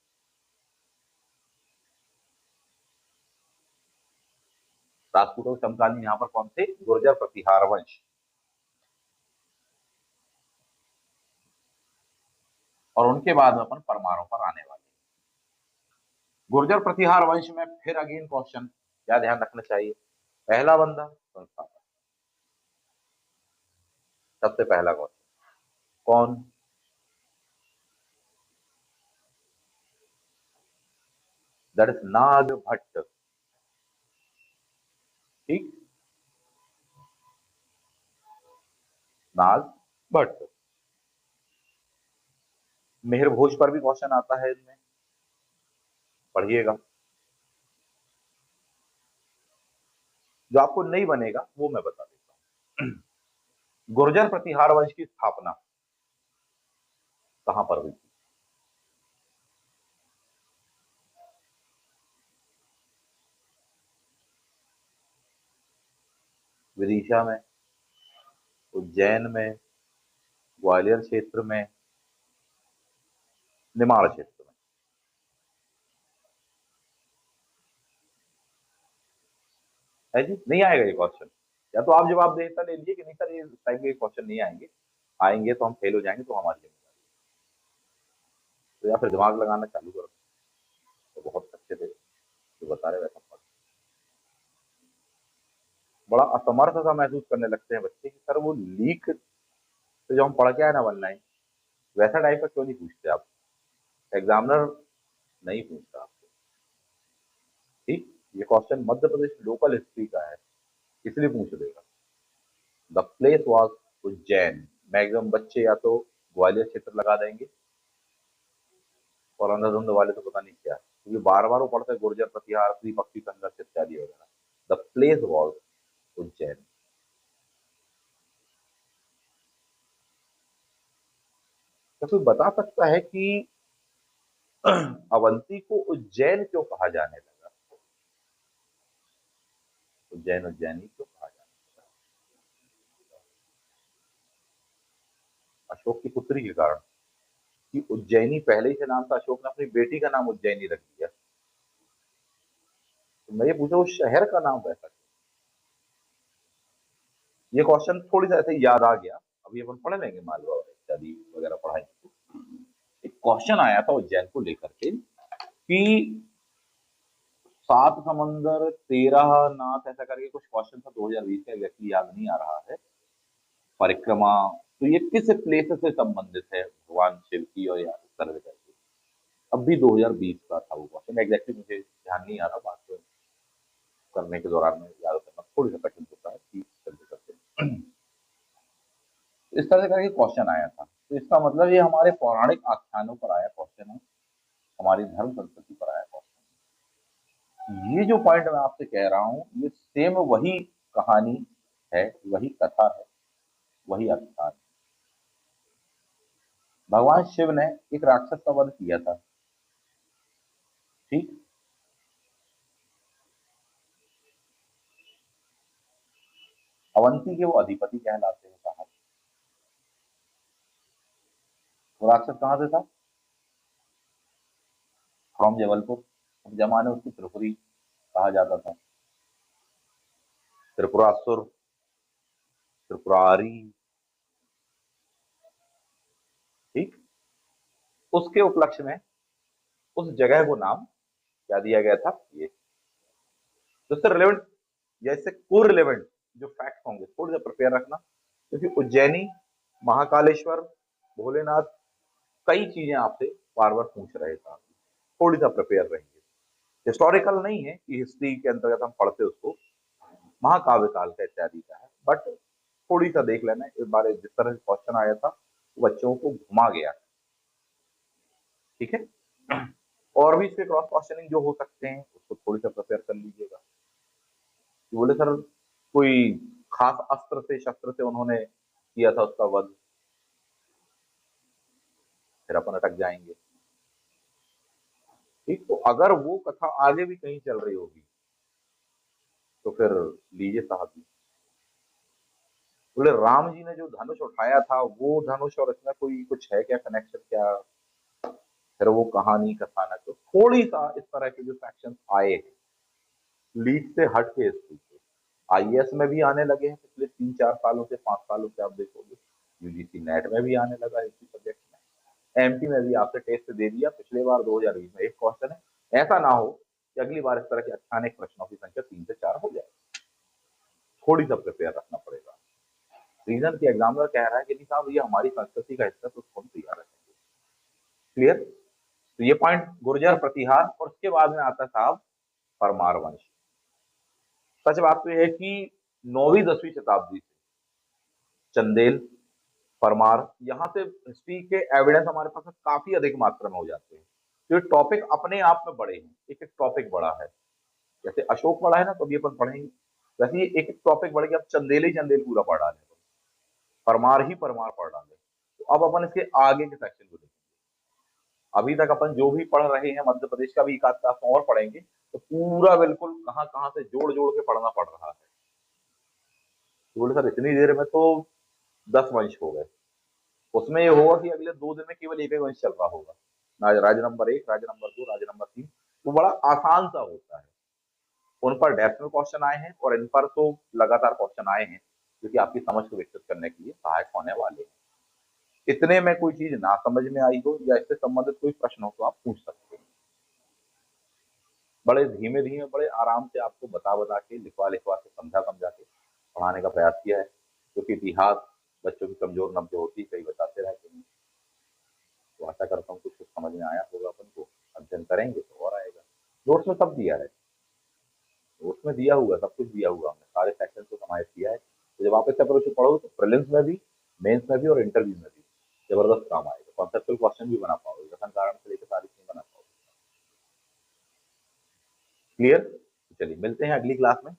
राजपूतों के समकालीन यहाँ पर कौन थे? गुर्जर प्रतिहार वंश। और उनके बाद में अपन परमारों पर आने वाले हैं। गुर्जर प्रतिहार वंश में फिर अगेन क्वेश्चन क्या ध्यान रखना चाहिए? पहला बंदा संस्थापक, सबसे पहला क्वेश्चन कौन? दैट इज नाग भट्ट। ठीक, नाग भट्ट। मिहिर भोज पर भी क्वेश्चन आता है इनमें, पढ़िएगा। जो आपको नहीं बनेगा वो मैं बता देता हूँ। गुर्जर प्रतिहार वंश की स्थापना कहां पर हुई थी? विदिशा में, उज्जैन में, ग्वालियर क्षेत्र में, निमाड़ क्षेत्र में? है जी, नहीं आएगा ये क्वेश्चन? या तो आप जवाब देता ले लीजिए कि नहीं सर ये इस टाइप के क्वेश्चन नहीं आएंगे, आएंगे तो हम फेल हो जाएंगे तो हमारी जिम्मेदारी। तो या फिर दिमाग लगाना चालू करो, तो बहुत अच्छे थे जो बता रहे वैसा पढ़। बड़ा असमर्थ सा महसूस करने लगते हैं बच्चे कि सर वो लीक तो जो हम पढ़ के आए ना बनना है, वैसा टाइप का क्यों नहीं पूछते आप? एग्जामिनर नहीं पूछता आपसे। ठीक, ये question Madhya Pradesh local history का है, इसलिए पूछ देगा। The place was Ujjain. Maximum बच्चे या तो ग्वालियर क्षेत्र लगा देंगे, और अंधाधुंध वाले तो पता नहीं क्या, क्योंकि बार बार वो पढ़ते हैं गुर्जर प्रतिहार, त्रिपक्षी संघर्ष इत्यादि वगैरह। The place was Ujjain. तो कोई बता सकता है कि अवंती को उज्जैन क्यों कहा जाने लगा? उज्जैन उज्जैनी क्यों कहा जाने लगा? अशोक की पुत्री के कारण। कि उज्जैनी पहले ही से नाम था, अशोक ने अपनी बेटी का नाम उज्जैनी रख दिया। तो मैं ये पूछा उस शहर का नाम वैसा क्यों? ये क्वेश्चन थोड़ी सा ऐसे ही याद आ गया, अभी अपन पढ़ लेंगे मालवा इत्यादि वगैरह पढ़ाएंगे। एक क्वेश्चन आया था उज्जैन को लेकर के कि सात समंदर 13 नाथ ऐसा करके कुछ क्वेश्चन था 2020 का, एग्जैक्टली याद नहीं आ रहा है। परिक्रमा, तो ये किस प्लेस से संबंधित है भगवान शिव की, और या इस तरह से करके। अब भी 2020 का था वो क्वेश्चन, एग्जैक्टली मुझे ध्यान नहीं आ रहा, बात करने के दौरान में याद करना थोड़ी सा कठिन होता है कि जल्दी करते। इस तरह से करके क्वेश्चन आया था, तो इसका मतलब ये हमारे पौराणिक आख्यानों पर आया क्वेश्चन है, हमारी धर्म संस्कृति पर आया क्वेश्चन। ये जो पॉइंट मैं आपसे कह रहा हूँ, ये सेम वही कहानी है, वही कथा है, वही अवतार। भगवान शिव ने एक राक्षस का वध किया था, ठीक। अवंती के वो अधिपति कहलाते हैं साहब। वो राक्षस कहाँ से था? फ्रॉम जबलपुर। उस जमाने उसकी त्रिपुरी कहा जाता था, त्रिपुरासुर, त्रिपुरारी, ठीक। उसके उपलक्ष्य में उस जगह को नाम क्या दिया गया था ये। तो इससे रिलेवेंट या इससे को रिलेवेंट जो फैक्ट होंगे थोड़ी सा प्रिपेयर रखना, क्योंकि उज्जैनी, महाकालेश्वर, भोलेनाथ, कई चीजें आपसे बार बार पूछ रहे थे, थोड़ी सा प्रिपेयर रहेंगे। हिस्टोरिकल नहीं है कि हिस्ट्री के अंतर्गत हम पढ़ते उसको, महाकाव्य काल का इत्यादि का है, बट थोड़ी सा देख लेना इस बार जिस तरह से क्वेश्चन आया था वो बच्चों को घुमा गया, ठीक है। और भी इसके क्रॉस क्वेश्चनिंग जो हो सकते हैं उसको थोड़ी सा प्रिपेयर कर लीजिएगा। बोले सर कोई खास अस्त्र से शस्त्र से उन्होंने किया था उसका वध, फिर अपन अटक जाएंगे, ठीक। तो अगर वो कथा आगे भी कहीं चल रही होगी तो फिर लीजिए साहब जी। बोले राम जी ने जो धनुष उठाया था वो धनुष और इसमें कोई कुछ है क्या कनेक्शन क्या? फिर वो कहानी कथानक तो थोड़ी सा इस तरह के जो सेक्शन आए हैं लीग से हट के स्कूल से, आईएएस में भी आने लगे हैं पिछले 3-4 सालों से, 5 सालों से आप देखोगे। यूजीसी नेट में भी आने लगा है इसी सब्जेक्ट में। एमपी में भी आपसे टेस्ट दे दिया पिछले बार 2020 में एक क्वेश्चन है। ऐसा ना हो कि अगली बार इस तरह के अचानक प्रश्नों की संख्या 3 से 4 हो जाए, थोड़ी सा प्रिपेयर रखना पड़ेगा। रीजन की एग्जामिनर कह रहा है कि नहीं साहब ये हमारी संस्कृति का हिस्सा, तो उसको हम तैयार रखेंगे। क्लियर? तो ये पॉइंट गुर्जर प्रतिहार, और उसके बाद में आता है साहब परमार वंश। सच बात तो यह है कि 9वीं 10वीं शताब्दी से चंदेल, परमार, यहाँ से हिस्ट्री के एविडेंस हमारे पास में काफी अधिक मात्रा में हो जाते हैं। तो ये टॉपिक अपने आप में बड़े हैं, एक एक टॉपिक बड़ा है। जैसे अशोक पढ़ा है ना, तो अभी अपन पढ़ेंगे वैसे ये एक एक टॉपिक बढ़ गया। अब चंदेल ही चंदेल पूरा पढ़ डाले, परमार ही परमार पढ़ डाले, तो अब अपन इसके आगे के सेक्शन को देखेंगे। अभी तक अपन जो भी पढ़ रहे हैं, मध्य प्रदेश का भी एक आध क्लास और पढ़ेंगे, तो पूरा बिल्कुल कहाँ कहाँ से जोड़ जोड़ के पढ़ना पड़ रहा है। तो बोले सर इतनी देर में तो 10 वंश हो गए। उसमें ये होगा कि अगले 2 दिन में केवल एक ही वंश चल रहा होगा, राज्य नंबर 1, राज्य नंबर 2, राज्य नंबर 3। तो बड़ा आसान सा होता है। उन पर डेप्थ में क्वेश्चन आए हैं और इन पर तो लगातार क्वेश्चन आए हैं, जो कि आपकी समझ को विकसित करने के लिए सहायक होने वाले हैं। इतने में कोई चीज ना समझ में आई हो या इससे संबंधित कोई प्रश्न हो तो आप पूछ सकते हैं। बड़े धीमे धीमे, बड़े आराम से आपको बता बता के, लिखवा लिखवा के, समझा समझा के पढ़ाने का प्रयास किया है, क्योंकि इतिहास बच्चों की कमजोर नब्ज होती है, कई बताते रहते हैं। तो आशा करता हूँ कुछ कुछ समझ में आया होगा। अपन को अध्ययन करेंगे तो और आएगा। नोट्स में सब दिया है, नोट्स में दिया हुआ, सब कुछ दिया हुआ, हमने सारे सेक्शन को समाहित किया है। तो जब आप इस अप्रोच से पढ़ोगे तो प्रीलिम्स में भी, मेंस में भी और इंटरव्यू में भी जबरदस्त काम आएगा। कॉन्सेप्चुअल क्वेश्चन भी बना पाओगे, कथन कारण से लेकर सारी चीजें बना पाओगे। क्लियर? चलिए मिलते हैं अगली क्लास में।